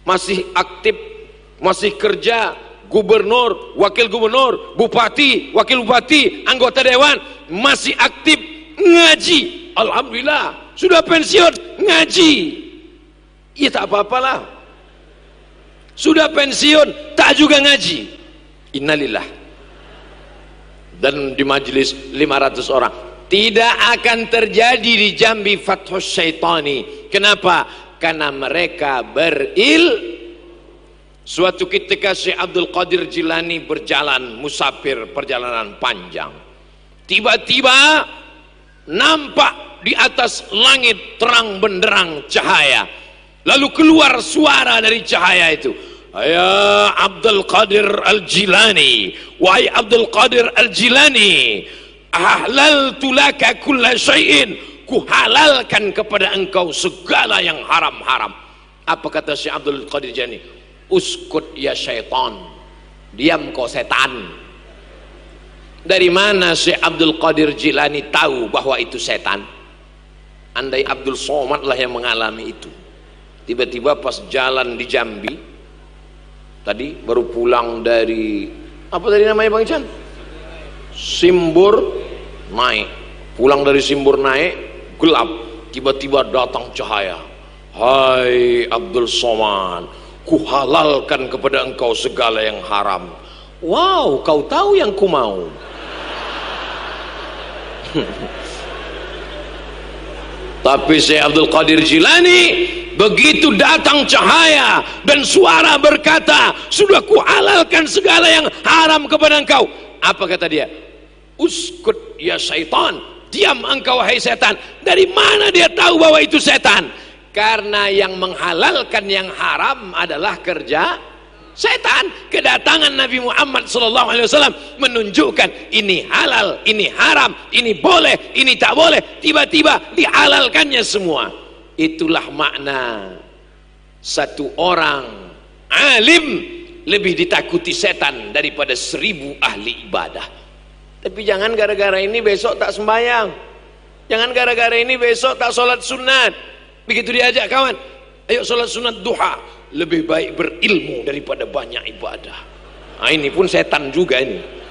masih aktif, masih kerja, gubernur, wakil gubernur, bupati, wakil bupati, anggota dewan masih aktif ngaji. Alhamdulillah, sudah pensiun ngaji. Ya tak apa-apalah. Sudah pensiun tak juga ngaji. Innalillah. Dan di majelis 500 orang. Tidak akan terjadi di Jambi Fathus Syaitani. Kenapa? Karena mereka Suatu ketika Syekh Abdul Qadir Jilani berjalan musafir perjalanan panjang. Tiba-tiba nampak di atas langit terang benderang cahaya. Lalu keluar suara dari cahaya itu. Ya Abdul Qadir Al-Jilani, wahai Abdul Qadir Al-Jilani, ahlaltu laka kulla syai'in, ku halalkan kepada engkau segala yang haram-haram. Apa kata Syekh Abdul Qadir Jilani? Uskut ya syaitan, diam kau setan. Dari mana Syekh Abdul Qadir Jilani tahu bahwa itu setan? Andai Abdul Somad lah yang mengalami itu. Tiba-tiba pas jalan di Jambi, tadi baru pulang dari apa tadi namanya Bang Ican? Simbur naik. Pulang dari Simbur naik, gelap. Tiba-tiba datang cahaya. Hai Abdul Somad, ku halalkan kepada engkau segala yang haram. Wow, kau tahu yang ku mau. Tapi Syekh Abdul Qadir Jilani begitu datang cahaya dan suara berkata, sudah ku halalkan segala yang haram kepada engkau. Apa kata dia? Uskut ya syaitan, diam engkau hai setan. Dari mana dia tahu bahwa itu setan? Karena yang menghalalkan yang haram adalah kerja setan. Kedatangan Nabi Muhammad SAW menunjukkan ini halal, ini haram, ini boleh, ini tak boleh. Tiba-tiba dihalalkannya semua. Itulah makna satu orang alim lebih ditakuti setan daripada 1000 ahli ibadah. Tapi jangan gara-gara ini besok tak sembahyang, jangan gara-gara ini besok tak sholat sunat. Begitu diajak kawan, ayo sholat sunat duha, lebih baik berilmu daripada banyak ibadah. Nah, ini pun setan juga ini.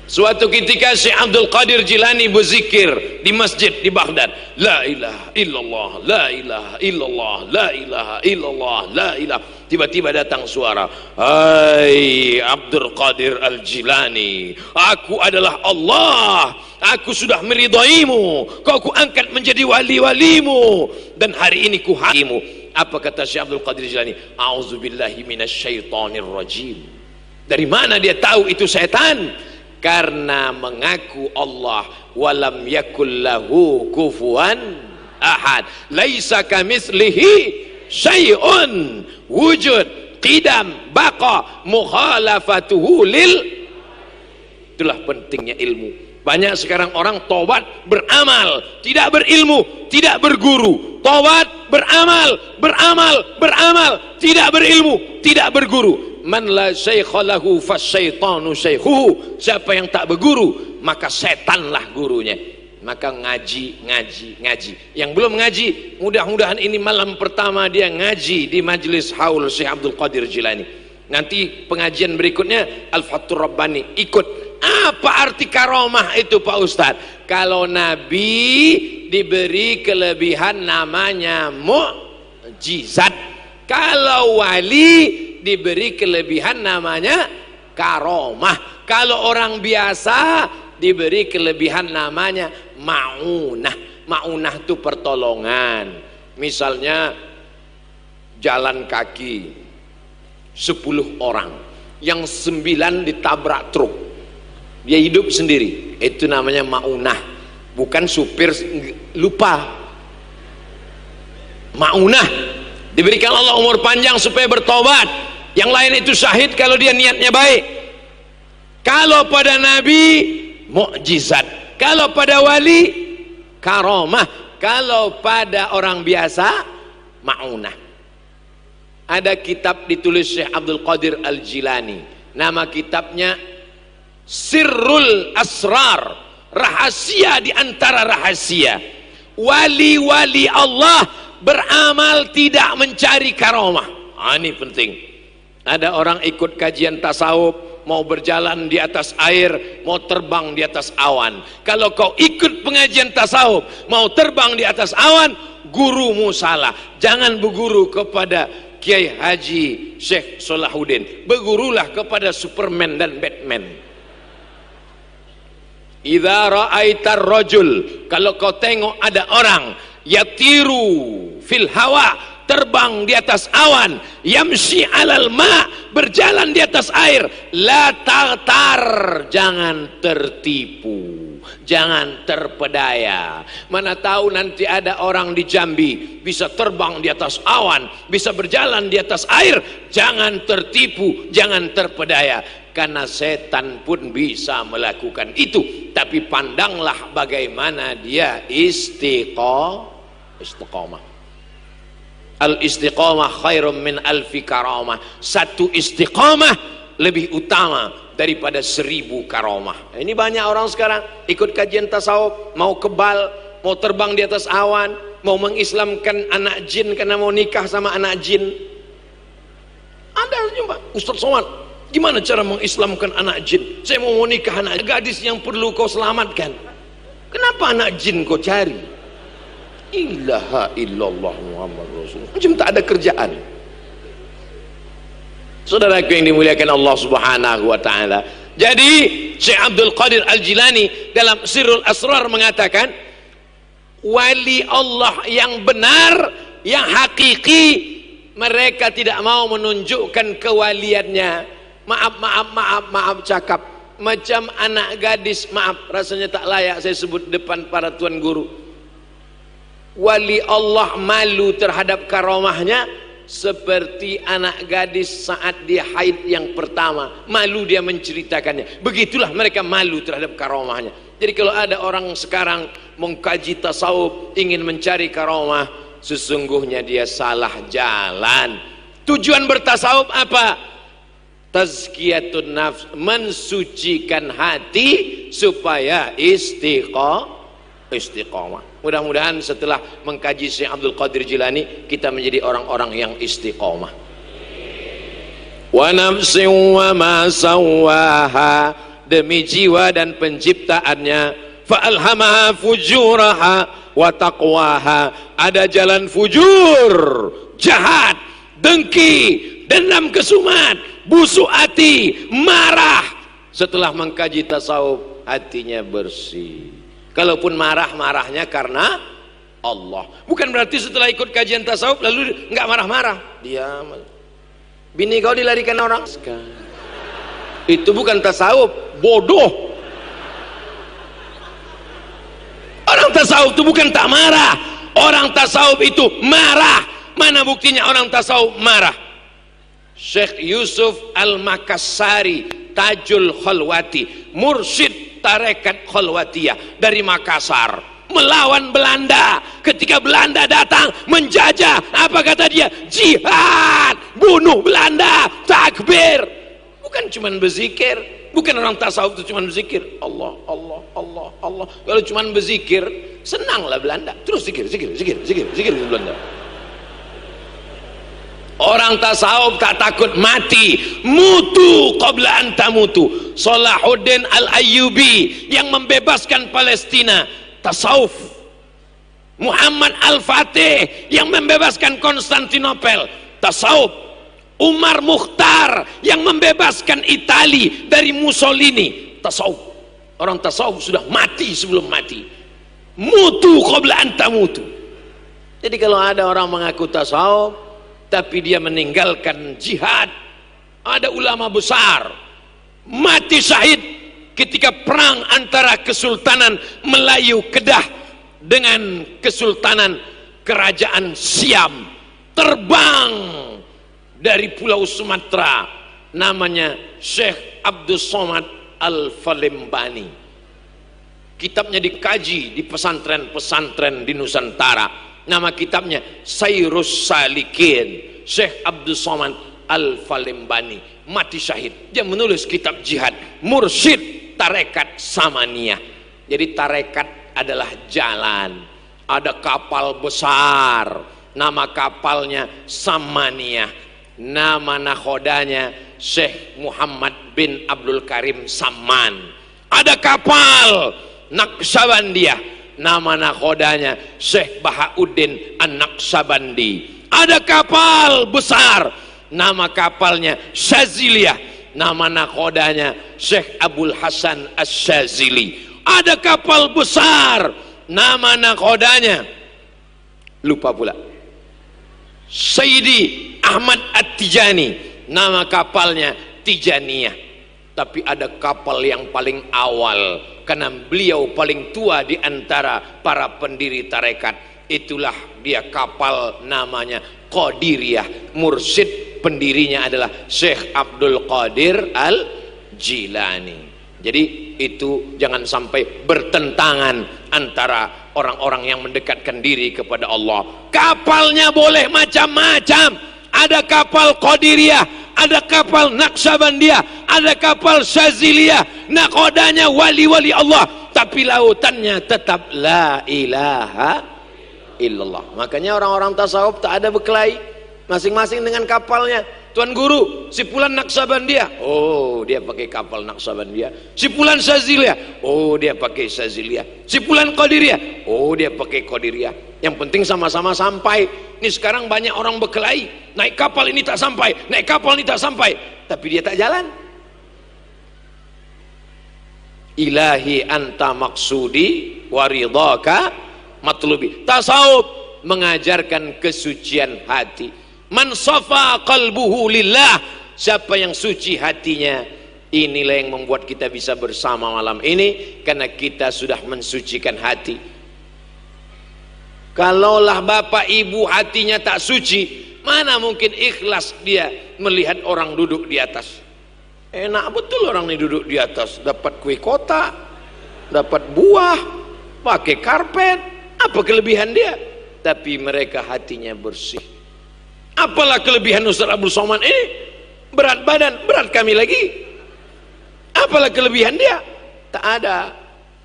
Suatu ketika Syekh Abdul Qadir Jilani berzikir di masjid di Baghdad, la ilaha illallah, la ilaha illallah, la ilaha illallah, la ilaha. Tiba-tiba datang suara, hai Abdul Qadir Al-Jilani, aku adalah Allah, aku sudah meridaimu, kau ku angkat menjadi wali-walimu, dan hari ini ku hakimu. Apa kata Syekh Abdul Qadir Jilani? A'udzubillahi minasyaitonir rajim. Dari mana dia tahu itu setan? Karena mengaku Allah, walam yakul lahu kufuwan ahad, laisa kamitslihi syai'un, wujud, qidam, baqa, mukhalafatuhu lil. Itulah pentingnya ilmu. Banyak sekarang orang tobat beramal, tidak berilmu, tidak berguru. Tobat beramal, beramal, tidak berilmu, tidak berguru. Man la syaikha lahu fasyaitanu syaikhuhu. Siapa yang tak berguru, maka setanlah gurunya. Maka ngaji. Yang belum ngaji, mudah-mudahan ini malam pertama dia ngaji di majelis haul Syekh Abdul Qadir Jilani. Nanti pengajian berikutnya Al-Fathur Rabbani ikut. Apa arti karomah itu Pak Ustadz? Kalau Nabi diberi kelebihan namanya mukjizat. Kalau wali diberi kelebihan namanya karomah. Kalau orang biasa diberi kelebihan namanya ma'unah. Ma'unah itu pertolongan. Misalnya jalan kaki 10 orang, yang 9 ditabrak truk, dia hidup sendiri, itu namanya ma'unah. Bukan supir lupa. Ma'unah, diberikan Allah umur panjang supaya bertobat. Yang lain itu syahid kalau dia niatnya baik. Kalau pada Nabi mukjizat, kalau pada wali karomah, kalau pada orang biasa ma'unah. Ada kitab ditulis Syekh Abdul Qadir Al-Jilani, nama kitabnya Sirrul Asrar, rahasia di antara rahasia. Wali-wali Allah beramal tidak mencari karomah. Ini penting. Ada orang ikut kajian tasawuf, mau berjalan di atas air, mau terbang di atas awan. Kalau kau ikut pengajian tasawuf, mau terbang di atas awan, gurumu salah. Jangan berguru kepada Kiai Haji Syekh Salahuddin, bergurulah kepada Superman dan Batman. Idza ra'aitar rajul, kalau kau tengok ada orang yatiru fil hawa, terbang di atas awan, yamshi alal ma, berjalan di atas air, la tartar, jangan tertipu, jangan terpedaya. Mana tahu nanti ada orang di Jambi bisa terbang di atas awan, bisa berjalan di atas air. Jangan tertipu, jangan terpedaya, karena setan pun bisa melakukan itu. Tapi pandanglah bagaimana dia istiqomah. Al-istiqamah khairum min alfi karamah. Satu istiqamah lebih utama daripada 1000 karamah. Ini banyak orang sekarang ikut kajian tasawuf, mau kebal, mau terbang di atas awan, mau mengislamkan anak jin karena mau nikah sama anak jin. Ada jumpa, Ustaz Somad, gimana cara mengislamkan anak jin? Saya mau nikah anak gadis yang perlu kau selamatkan. Kenapa anak jin kau cari? Ilaha illallah Muhammad Rasulullah. Macam tak ada kerjaan. Saudaraku yang dimuliakan Allah Subhanahu wa taala. Jadi Syekh Abdul Qadir Al-Jilani dalam Sirrul Asrar mengatakan, wali Allah yang benar, yang hakiki, mereka tidak mau menunjukkan kewaliannya. Maaf cakap macam anak gadis, maaf rasanya tak layak saya sebut depan para tuan guru. Wali Allah malu terhadap karamahnya seperti anak gadis saat dia haid yang pertama, malu dia menceritakannya. Begitulah mereka malu terhadap karamahnya. Jadi kalau ada orang sekarang mengkaji tasawuf, ingin mencari karamah, sesungguhnya dia salah jalan. Tujuan bertasawuf apa? Tazkiyatun nafs, mensucikan hati supaya istiqomah. Mudah-mudahan setelah mengkaji Syekh Abdul Qadir Jilani, kita menjadi orang-orang yang istiqomah. Wa nafsin wa ma sawwaha, demi jiwa dan penciptaannya, fa alhamaha fujuraha wa taqwaha, ada jalan fujur, jahat, dengki, dendam kesumat, busuk hati, marah. Setelah mengkaji tasawuf, hatinya bersih. Kalaupun marah, marahnya karena Allah. Bukan berarti setelah ikut kajian tasawuf lalu nggak marah-marah. Diam. Bini kau dilarikan orang. Itu bukan tasawuf, bodoh. Orang tasawuf itu bukan tak marah. Orang tasawuf itu marah. Mana buktinya orang tasawuf marah? Syekh Yusuf Al-Makassari, Tajul Khalwati, mursyid tarekat Khalwatiyah dari Makassar, melawan Belanda. Ketika Belanda datang menjajah, apa kata dia? Jihad, bunuh Belanda, takbir. Bukan cuman berzikir, bukan orang tasawuf itu cuman berzikir Allah Allah Allah Allah. Kalau cuman berzikir, senanglah Belanda. Terus zikir Belanda. Orang tasawuf tak takut mati, mutu qabla an tamutu. Salahuddin Al-Ayyubi yang membebaskan Palestina, tasawuf. Muhammad Al-Fatih yang membebaskan Konstantinopel, tasawuf. Umar Mukhtar yang membebaskan Itali dari Mussolini, tasawuf. Orang tasawuf sudah mati sebelum mati, mutu qabla an tamutu. Jadi kalau ada orang mengaku tasawuf tapi dia meninggalkan jihad, ada ulama besar mati syahid ketika perang antara Kesultanan Melayu Kedah dengan Kesultanan Kerajaan Siam. Terbang dari Pulau Sumatera, namanya Syekh Abdul Somad Al-Falembani. Kitabnya dikaji di pesantren-pesantren di Nusantara. Nama kitabnya Sayrus Salikin. Syekh Abdul Somad Al-Falembani mati syahid. Dia menulis kitab jihad, mursyid tarekat Samaniyah. Jadi tarekat adalah jalan. Ada kapal besar, nama kapalnya Samaniyah. nama nakhodanya Syekh Muhammad bin Abdul Karim Samman. Ada kapal Naqsabandiyah, nama nakhodanya Syekh Bahauddin An-Naqsabandi. Ada kapal besar, nama kapalnya Syaziliyah, nama nakhodanya Syekh Abdul Hasan Asy-Syazili. Ada kapal besar, nama nakhodanya lupa pula, Sayyidi Ahmad At-Tijani, nama kapalnya Tijaniyah. Tapi ada kapal yang paling awal, karena beliau paling tua di antara para pendiri tarekat. Itulah dia kapal namanya Qadiriyah. Mursyid pendirinya adalah Syekh Abdul Qadir Al-Jilani. Jadi itu jangan sampai bertentangan antara orang-orang yang mendekatkan diri kepada Allah. Kapalnya boleh macam-macam. Ada kapal Qadiriyah, ada kapal Naqsabandiyah, ada kapal Syaziliyah. Nakhodanya wali-wali Allah, tapi lautannya tetap la ilaha illallah. Makanya orang-orang tasawuf tak ada berkelahi, masing-masing dengan kapalnya. Tuan guru, si Fulan Naqsabandiyah, oh dia pakai kapal Naqsabandiyah. Si Fulan Syaziliyah, oh dia pakai Syaziliyah. Si Fulan Qadiriyah, oh dia pakai Qadiriyah. Yang penting sama-sama sampai. Ini sekarang banyak orang berkelahi, naik kapal ini tak sampai, naik kapal ini tak sampai, tapi dia tak jalan. Ilahi anta maksudi waridhaka matlubi. Tasawuf mengajarkan kesucian hati. Man safa qalbuhu lillah, siapa yang suci hatinya, inilah yang membuat kita bisa bersama malam ini, karena kita sudah mensucikan hati. Kalaulah bapak ibu hatinya tak suci, mana mungkin ikhlas dia melihat orang duduk di atas. Enak betul orang ini duduk di atas, dapat kue kotak, dapat buah, pakai karpet, apa kelebihan dia? Tapi mereka hatinya bersih. Apalah kelebihan Ustaz Abdul Somad ini? Berat badan, berat kami lagi. Apalah kelebihan dia? Tak ada.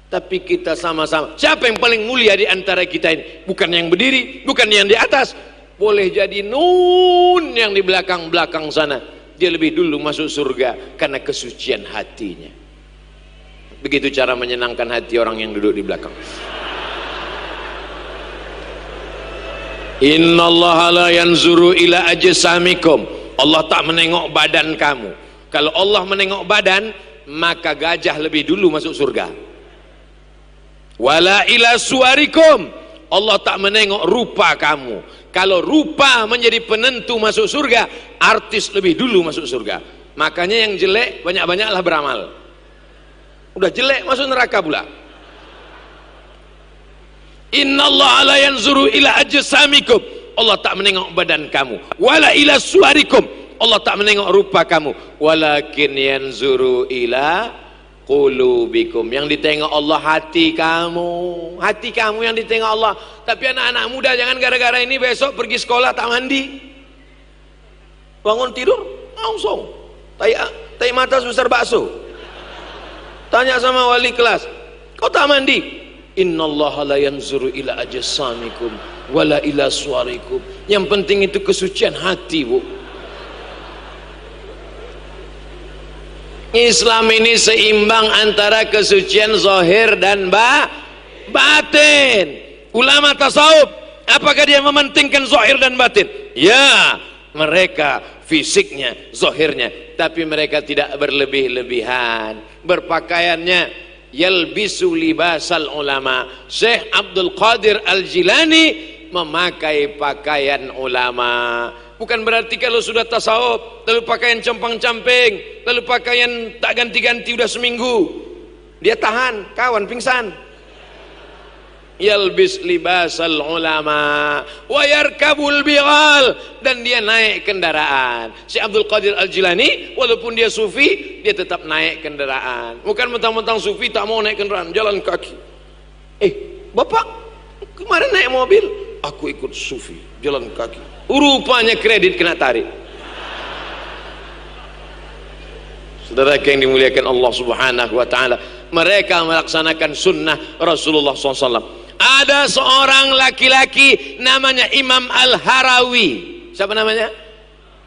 Tapi kita sama-sama. Siapa yang paling mulia di antara kita ini? Bukan yang berdiri, bukan yang di atas. Boleh jadi nun yang di belakang-belakang sana. Dia lebih dulu masuk surga karena kesucian hatinya. Begitu cara menyenangkan hati orang yang duduk di belakang. Innallaha la yanzuru ila ajsamikum. Allah tak menengok badan kamu. Kalau Allah menengok badan, maka gajah lebih dulu masuk surga. Wala ila suwarikum. Allah tak menengok rupa kamu. Kalau rupa menjadi penentu masuk surga, artis lebih dulu masuk surga. Makanya yang jelek banyak-banyaklah beramal. Udah jelek masuk neraka pula. Innallaha la yanzuru ila ajsamikum. Allah tak menengok badan kamu. Wala ila suwarikum. Allah tak menengok rupa kamu. Walakin yanzuru ila qulubikum. Yang ditengok Allah hati kamu. Hati kamu yang ditengok Allah. Tapi anak-anak muda jangan gara-gara ini besok pergi sekolah tak mandi. Bangun tidur langsung tai mata sebesar bakso. Tanya sama wali kelas, kau tak mandi? Innallaha la yanzuru ila ajsamikum wala ila suwarikum. Yang penting itu kesucian hati, Bu. Islam ini seimbang antara kesucian zahir dan batin. Ulama tasawuf, apakah dia mementingkan zahir dan batin? Ya, mereka fisiknya, zahirnya, tapi mereka tidak berlebih-lebihan. Berpakaiannya yalbisu libasal ulama. Syekh Abdul Qadir Al-Jilani memakai pakaian ulama. Bukan berarti kalau sudah tasawuf lalu pakaian compang-camping, lalu pakaian tak ganti-ganti udah seminggu dia tahan, kawan pingsan. Yalbis libasal ulama wa yarkabul bighal, dan dia naik kendaraan. Syekh Abdul Qadir Al-Jilani walaupun dia sufi, dia tetap naik kendaraan. Bukan mentang-mentang sufi tak mau naik kendaraan, jalan kaki. Bapak kemarin naik mobil, aku ikut sufi, jalan kaki. Rupanya kredit kena tarik. Saudara yang dimuliakan Allah Subhanahu wa taala, mereka melaksanakan sunnah Rasulullah SAW. Ada seorang laki-laki namanya Imam Al-Harawi. Siapa namanya?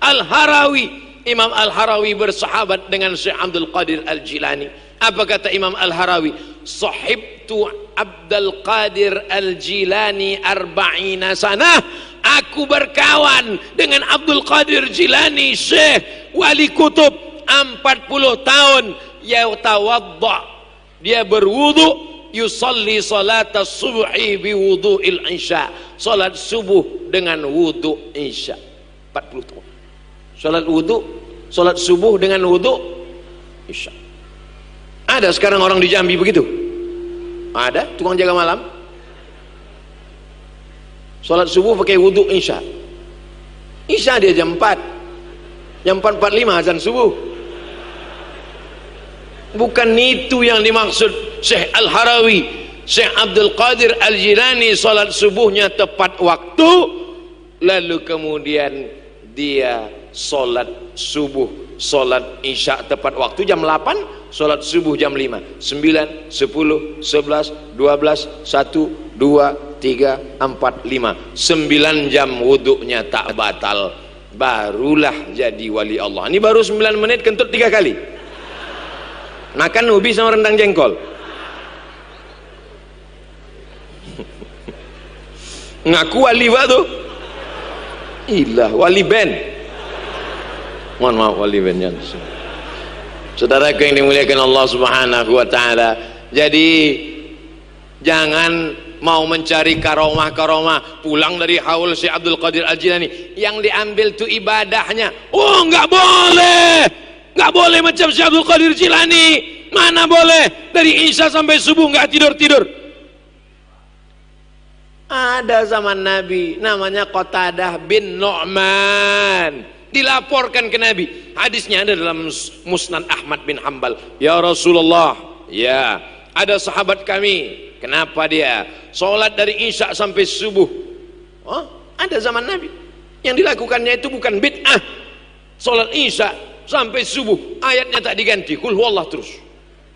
Al-Harawi. Imam Al-Harawi bersahabat dengan Syekh Abdul Qadir Al-Jilani. Apa kata Imam Al-Harawi? Sahibtu Abdul Qadir Al-Jilani arba'ina sanah. Aku berkawan dengan Abdul Qadir Jilani, Syekh Wali Kutub, 40 tahun. Yatawadda, dia berwudu, yusalli salat subhi biwudu'il isya, salat subuh dengan wudu isya. 40 tahun salat subuh dengan wudu isya. Ada sekarang orang di Jambi begitu? Ada tukang jaga malam salat subuh pakai wudu isya. Isya dia jam 4, jam 4.45 azan subuh. Bukan itu yang dimaksud Syekh Al-Harawi. Syekh Abdul Qadir Al-Jilani salat subuhnya tepat waktu, lalu kemudian dia salat subuh, salat isya tepat waktu jam 8, salat subuh jam 5, 9, 10, 11, 12, 1, 2, 3, 4, 5, 9 jam wuduknya tak batal, barulah jadi wali Allah. Ini baru 9 menit kentut 3 kali. Makan ubi sama rendang jengkol. Ngaku wali pak tuh. Ilah wali band. Mohon maaf wali band. Saudaraku yang dimuliakan Allah Subhanahu wa taala. Jadi jangan mau mencari karomah-karomah pulang dari haul Syekh Abdul Qadir Al-Jilani yang diambil tuh ibadahnya. Oh, enggak boleh. Nggak boleh macam Syekh Abdul Qadir Jilani. Mana boleh dari isya sampai subuh nggak tidur-tidur. Ada zaman Nabi namanya Qatadah bin Nu'man, dilaporkan ke Nabi. Hadisnya ada dalam Musnad Ahmad bin Hanbal. Ya Rasulullah, ya ada sahabat kami, kenapa dia sholat dari isya sampai subuh? Oh, ada zaman Nabi yang dilakukannya itu bukan bid'ah, sholat isya sampai subuh, ayatnya tak diganti, qul huwallah terus,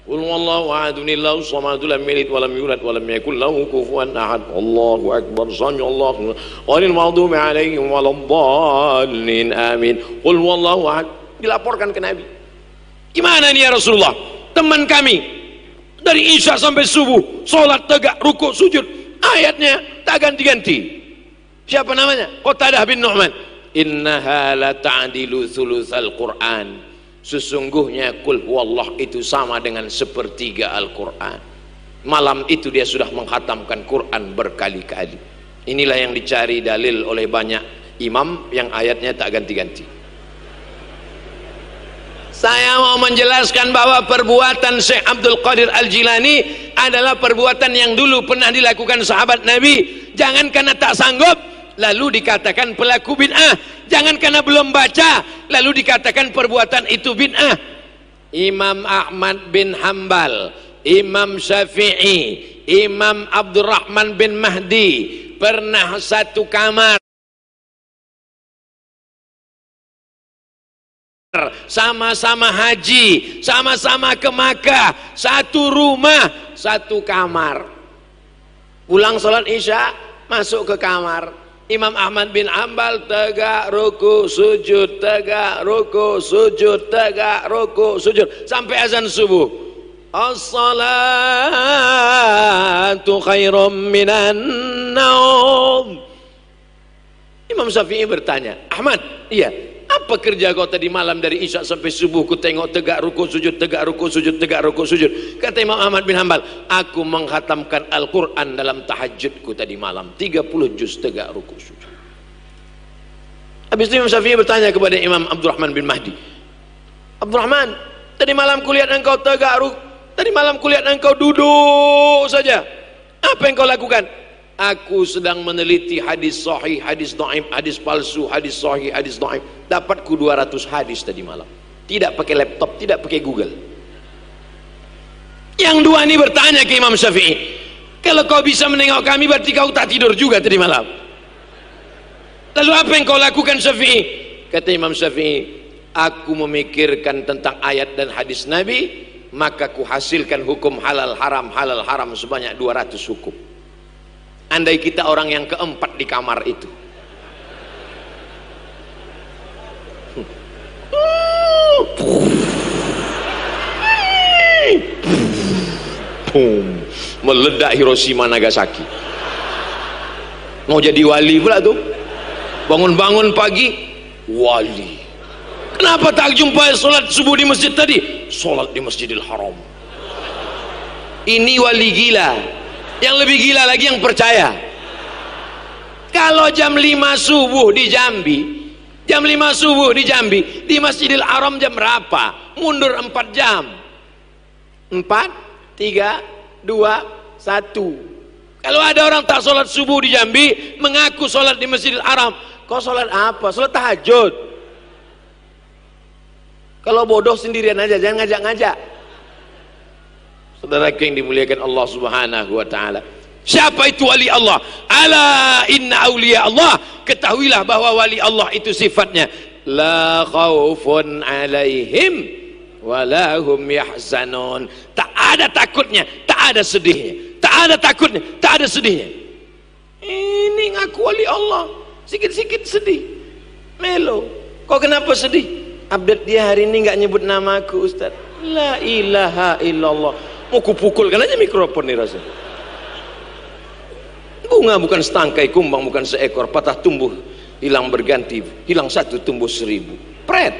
qul huwallahu ahadun allahu samad lam yalid wa lam yulad wa lam yakul lahu kufuwan ahad, Allahu akbar, sami'allahu ghairil maghdubi alaihim waladdallin, amin. Qul huwallahu ahad, dilaporkan ke Nabi. Gimana nih ya Rasulullah, teman kami dari isya sampai subuh salat tegak rukuk sujud, ayatnya tak ganti-ganti. Siapa namanya? Qatadah bin Nu'man. Innaha la ta'dilu thulutsal Qur'an, sesungguhnya qul huwallah itu sama dengan sepertiga Al-Quran. Malam itu dia sudah menghatamkan Quran berkali-kali. Inilah yang dicari dalil oleh banyak imam yang ayatnya tak ganti-ganti. Saya mau menjelaskan bahwa perbuatan Syekh Abdul Qadir Al-Jilani adalah perbuatan yang dulu pernah dilakukan sahabat Nabi. Jangan karena tak sanggup lalu dikatakan pelaku bid'ah, jangan karena belum baca lalu dikatakan perbuatan itu bid'ah. Imam Ahmad bin Hanbal, Imam Syafi'i, Imam Abdurrahman bin Mahdi pernah satu kamar, sama-sama haji, sama-sama ke Makkah, satu rumah, satu kamar. Pulang sholat isya masuk ke kamar, Imam Ahmad bin Hanbal tegak ruku sujud, tegak ruku sujud, tegak ruku sujud sampai azan subuh. As-salatu khairum minan naum. Imam Syafi'i bertanya, Ahmad, iya, apa kerja kau tadi malam dari isya sampai subuh? Ku tengok tegak ruku sujud, tegak ruku sujud, tegak ruku sujud. Kata Imam Ahmad bin Hanbal, aku menghatamkan Al-Quran dalam tahajudku tadi malam, 30 juz tegak ruku sujud. Habis itu Imam Syafi'i bertanya kepada Imam Abdurrahman bin Mahdi, Abdurrahman, tadi malam kulihat engkau tegak ruku, tadi malam kulihat engkau duduk saja, apa yang kau lakukan? Aku sedang meneliti hadis sahih, hadis dhaif, hadis palsu, hadis sahih, hadis dhaif. Dapatku 200 hadis tadi malam. Tidak pakai laptop, tidak pakai Google. Yang dua ini bertanya ke Imam Syafi'i, kalau kau bisa menengok kami berarti kau tak tidur juga tadi malam. Lalu apa yang kau lakukan Syafi'i? Kata Imam Syafi'i, aku memikirkan tentang ayat dan hadis Nabi, maka ku hasilkan hukum halal haram sebanyak 200 hukum. Andai kita orang yang keempat di kamar itu, boom, meledak Hiroshima Nagasaki. Mau jadi wali pula tuh, bangun-bangun pagi wali. Kenapa tak jumpa sholat subuh di masjid tadi? Sholat di Masjidil Haram. Ini wali gila. Yang lebih gila lagi yang percaya. Kalau jam 5 subuh di Jambi, jam 5 subuh di Jambi, di Masjidil Haram jam berapa? Mundur 4 jam. 4, 3, 2, 1. Kalau ada orang tak sholat subuh di Jambi, mengaku sholat di Masjidil Haram, kau sholat apa? Sholat tahajud. Kalau bodoh sendirian aja, jangan ngajak-ngajak. Saudara yang dimuliakan Allah Subhanahu wa taala. Siapa itu wali Allah? Ala inna awliya Allah. Ketahuilah bahwa wali Allah itu sifatnya la khaufun alaihim wala hum yahzanun. Tak ada takutnya, tak ada sedihnya. Tak ada takutnya, tak ada sedihnya. Ini ngaku wali Allah, sikit-sikit sedih, melo. Kok kenapa sedih? Update dia hari ini nggak nyebut namaku, Ustaz. La ilaha illallah. Mau kupukulkan aja mikrofon nih rasanya. Bunga bukan setangkai, kumbang bukan seekor, patah tumbuh hilang berganti, hilang satu tumbuh 1000. Pret.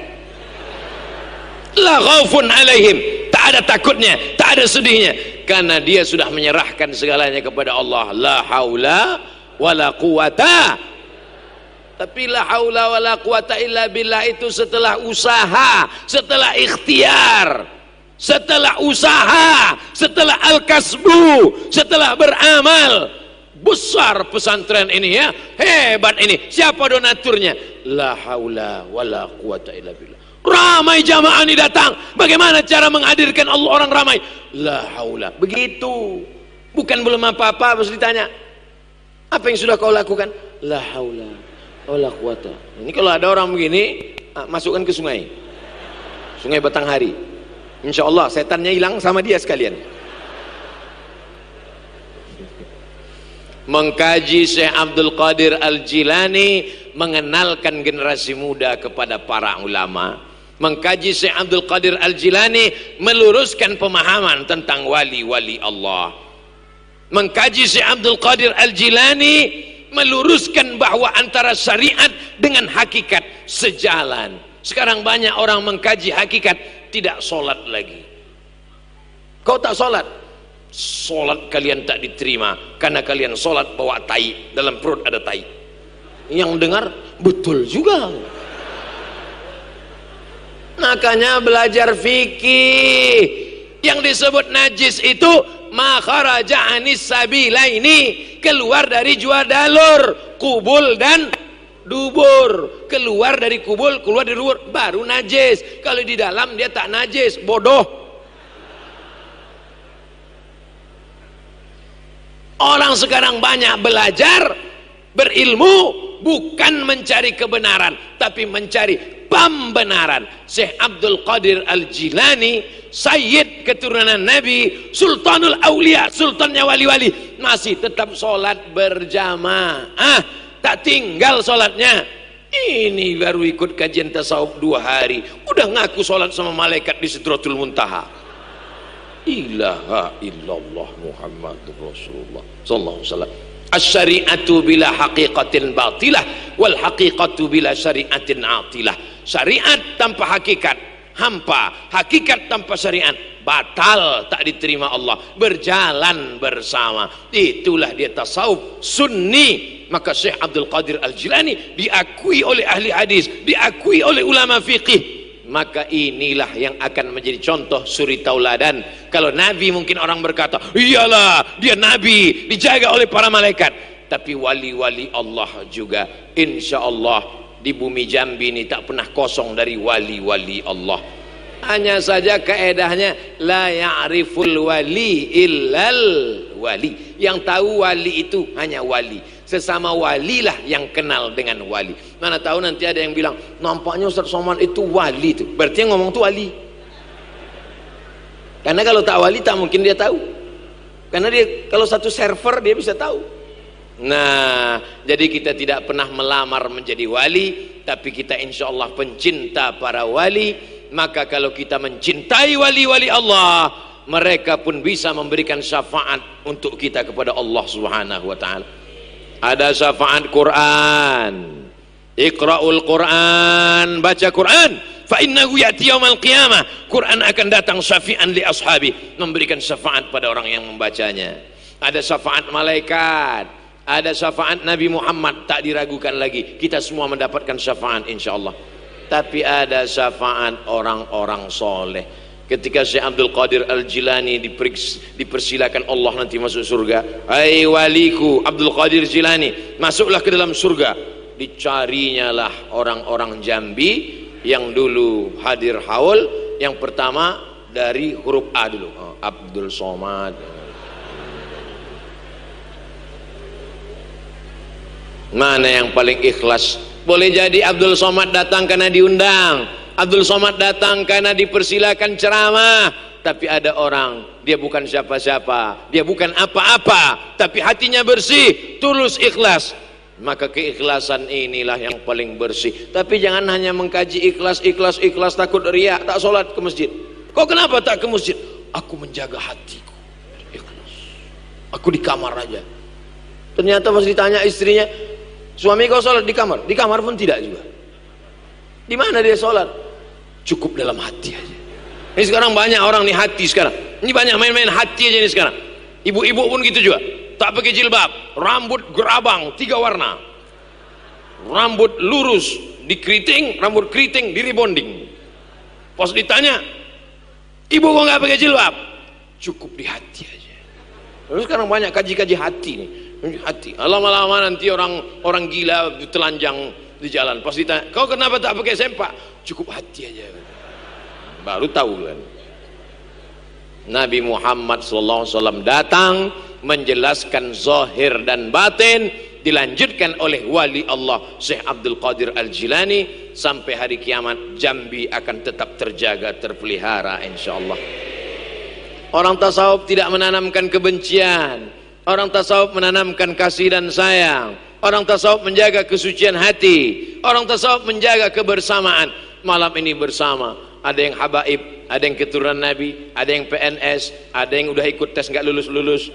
La khaufun alaihim, tak ada takutnya, tak ada sedihnya, karena dia sudah menyerahkan segalanya kepada Allah. La haula wala quwata. Tapi la haula wala quwata illa billah itu setelah usaha, setelah ikhtiar, setelah usaha, setelah al-kasbu, setelah beramal. Besar pesantren ini ya, hebat ini. Siapa donaturnya? La haula wala quwata illa billah. Ramai jamaah ini datang. Bagaimana cara menghadirkan Allah orang ramai? La haula. Begitu. Bukan belum apa-apa harus ditanya. Apa yang sudah kau lakukan? La haula wala quwata. Ini kalau ada orang begini, masukkan ke sungai. Sungai Batanghari. Insya Allah setannya hilang sama dia sekalian. Mengkaji Syekh Abdul Qadir Al-Jilani, mengenalkan generasi muda kepada para ulama. Mengkaji Syekh Abdul Qadir Al-Jilani, meluruskan pemahaman tentang wali-wali Allah. Mengkaji Syekh Abdul Qadir Al-Jilani, meluruskan bahwa antara syariat dengan hakikat sejalan. Sekarang banyak orang mengkaji hakikat, tidak sholat lagi. Kau tak sholat? Sholat kalian tak diterima karena kalian sholat bawa tai, dalam perut ada tai. Yang dengar betul juga. Makanya belajar fikih. Yang disebut najis itu ma kharaja anis sabilaini, keluar dari dua dalur, kubul dan dubur. Keluar dari kubul, keluar dari dubur, baru najis. Kalau di dalam dia tak najis, bodoh. Orang sekarang banyak belajar, berilmu, bukan mencari kebenaran, tapi mencari pembenaran. Syekh Abdul Qadir Al-Jilani, Sayyid keturunan Nabi, Sultanul Aulia, sultannya wali-wali, masih tetap sholat berjamaah, tak tinggal sholatnya. Ini baru ikut kajian tasawuf 2 hari, udah ngaku sholat sama malaikat di Sidratul Muntaha. Ilaha illallah Muhammadur Rasulullah sallallahu alaihi wasallam. Asy-syari'atu bila haqiqatin batilah wal haqiqatu bila syari'atin atilah. Syariat tanpa hakikat hampa, hakikat tanpa syariat batal, tak diterima Allah. Berjalan bersama, itulah dia tasawuf sunni. Maka Syekh Abdul Qadir Al-Jilani diakui oleh ahli hadis, diakui oleh ulama fiqih. Maka inilah yang akan menjadi contoh suri tauladan. Kalau Nabi mungkin orang berkata, iyalah dia Nabi, dijaga oleh para malaikat. Tapi wali-wali Allah juga, insya Allah di bumi Jambi ini tak pernah kosong dari wali-wali Allah. Hanya saja kaedahnya la ya'riful wali illal wali. Yang tahu wali itu hanya wali. Sesama walilah yang kenal dengan wali. Mana tahu nanti ada yang bilang, nampaknya Ustaz Somad itu wali itu. Berarti yang ngomong itu wali. Karena kalau tak wali tak mungkin dia tahu. Karena dia kalau satu server dia bisa tahu. Nah, jadi kita tidak pernah melamar menjadi wali, tapi kita insya Allah pencinta para wali. Maka kalau kita mencintai wali-wali Allah, mereka pun bisa memberikan syafaat untuk kita kepada Allah Subhanahu wa taala. Ada syafaat Quran. Iqra'ul Quran, baca Quran, fa innahu ya'ti yaumal qiyamah. Quran akan datang syafi'an li ashabi, memberikan syafaat pada orang yang membacanya. Ada syafaat malaikat, ada syafaat Nabi Muhammad, tak diragukan lagi. Kita semua mendapatkan syafaat insyaallah. Tapi ada syafaat orang-orang soleh. Ketika Syekh Abdul Qadir Al-Jilani dipersilakan Allah nanti masuk surga, hai waliku Abdul Qadir Jilani, masuklah ke dalam surga. Dicarinya lah orang-orang Jambi yang dulu hadir haul. Yang pertama dari huruf A dulu, Abdul Somad. Mana yang paling ikhlas? Boleh jadi Abdul Somad datang karena diundang, Abdul Somad datang karena dipersilakan ceramah. Tapi ada orang, dia bukan siapa-siapa, dia bukan apa-apa, tapi hatinya bersih, tulus, ikhlas. Maka keikhlasan inilah yang paling bersih. Tapi jangan hanya mengkaji ikhlas, takut riak, tak sholat ke masjid. Kau kenapa tak ke masjid? Aku menjaga hatiku, ikhlas. Aku di kamar aja. Ternyata pas ditanya istrinya, suami kau sholat di kamar? Di kamar pun tidak juga. Di mana dia sholat? Cukup dalam hati aja. Ini sekarang banyak orang nih hati sekarang. Ini banyak main-main hati aja nih sekarang. Ibu-ibu pun gitu juga. Tak pakai jilbab, rambut gerabang 3 warna, rambut lurus dikeriting, rambut keriting di rebonding. Pas ditanya, ibu kok nggak pakai jilbab? Cukup di hati aja. Lalu sekarang banyak kaji-kaji hati nih, hati. Lama-lama nanti orang gila telanjang di jalan. Pas ditanya, kau kenapa tak pakai sempak? Cukup hati aja. Baru tahu kan. Nabi Muhammad SAW datang menjelaskan zahir dan batin, dilanjutkan oleh wali Allah Syekh Abdul Qadir Al-Jilani. Sampai hari kiamat Jambi akan tetap terjaga, terpelihara insyaallah. Orang tasawuf tidak menanamkan kebencian, orang tasawuf menanamkan kasih dan sayang, orang tasawuf menjaga kesucian hati, orang tasawuf menjaga kebersamaan. Malam ini bersama, ada yang habaib, ada yang keturunan Nabi, ada yang PNS, ada yang udah ikut tes nggak lulus-lulus,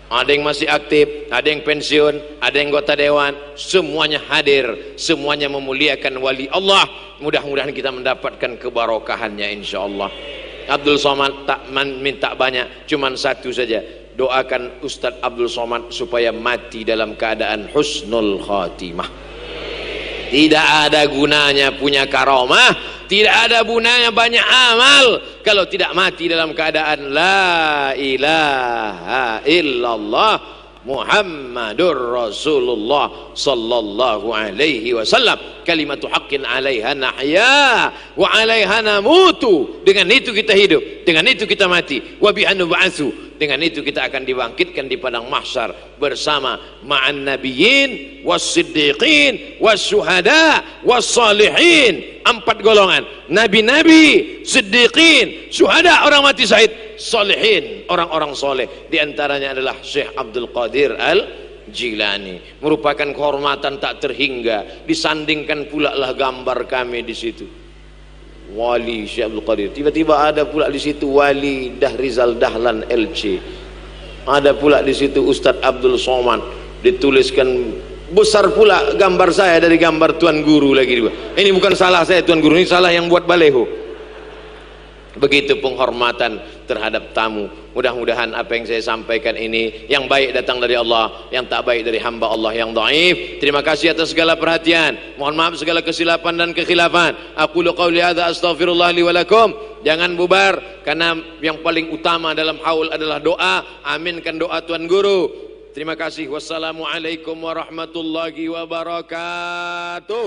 ada yang masih aktif, ada yang pensiun, ada yang anggota dewan. Semuanya hadir, semuanya memuliakan wali Allah. Mudah-mudahan kita mendapatkan kebarokahannya insyaallah. Abdul Somad tak minta banyak, cuman satu saja. Doakan Ustadz Abdul Somad supaya mati dalam keadaan husnul khatimah. Tidak ada gunanya punya karamah, tidak ada gunanya banyak amal kalau tidak mati dalam keadaan la ilaha illallah Muhammadur Rasulullah sallallahu alaihi wasallam. Kalimatu haqqin 'alaiha nahya wa 'alaiha namutu. Dengan itu kita hidup, dengan itu kita mati. Wa bi anub'atsu. Dengan itu kita akan dibangkitkan di padang mahsyar bersama ma'an nabiyyin was-siddiqin was-syuhada was-salihin. 4 golongan: nabi-nabi, siddiqin, syuhada, orang mati syahid, salihin, orang-orang soleh. Di antaranya adalah Syekh Abdul Qadir Al-Jilani. Merupakan kehormatan tak terhingga. Disandingkan pula lah gambar kami di situ. Wali Syekh Abdul Qadir. Tiba-tiba ada pula di situ Wali Dahrizal Dahlan LC. Ada pula di situ Ustadz Abdul Somad. Dituliskan besar pula gambar saya dari gambar Tuan Guru lagi juga. Ini bukan salah saya Tuan Guru, ini salah yang buat baleho. Begitu penghormatan terhadap tamu. Mudah-mudahan apa yang saya sampaikan ini yang baik datang dari Allah, yang tak baik dari hamba Allah yang dhaif. Terima kasih atas segala perhatian. Mohon maaf segala kesilapan dan kekhilafan. Aqulu qauli hadza astaghfirullah li wa lakum. Jangan bubar karena yang paling utama dalam haul adalah doa. Aminkan doa Tuan Guru. Terima kasih. Wassalamualaikum warahmatullahi wabarakatuh.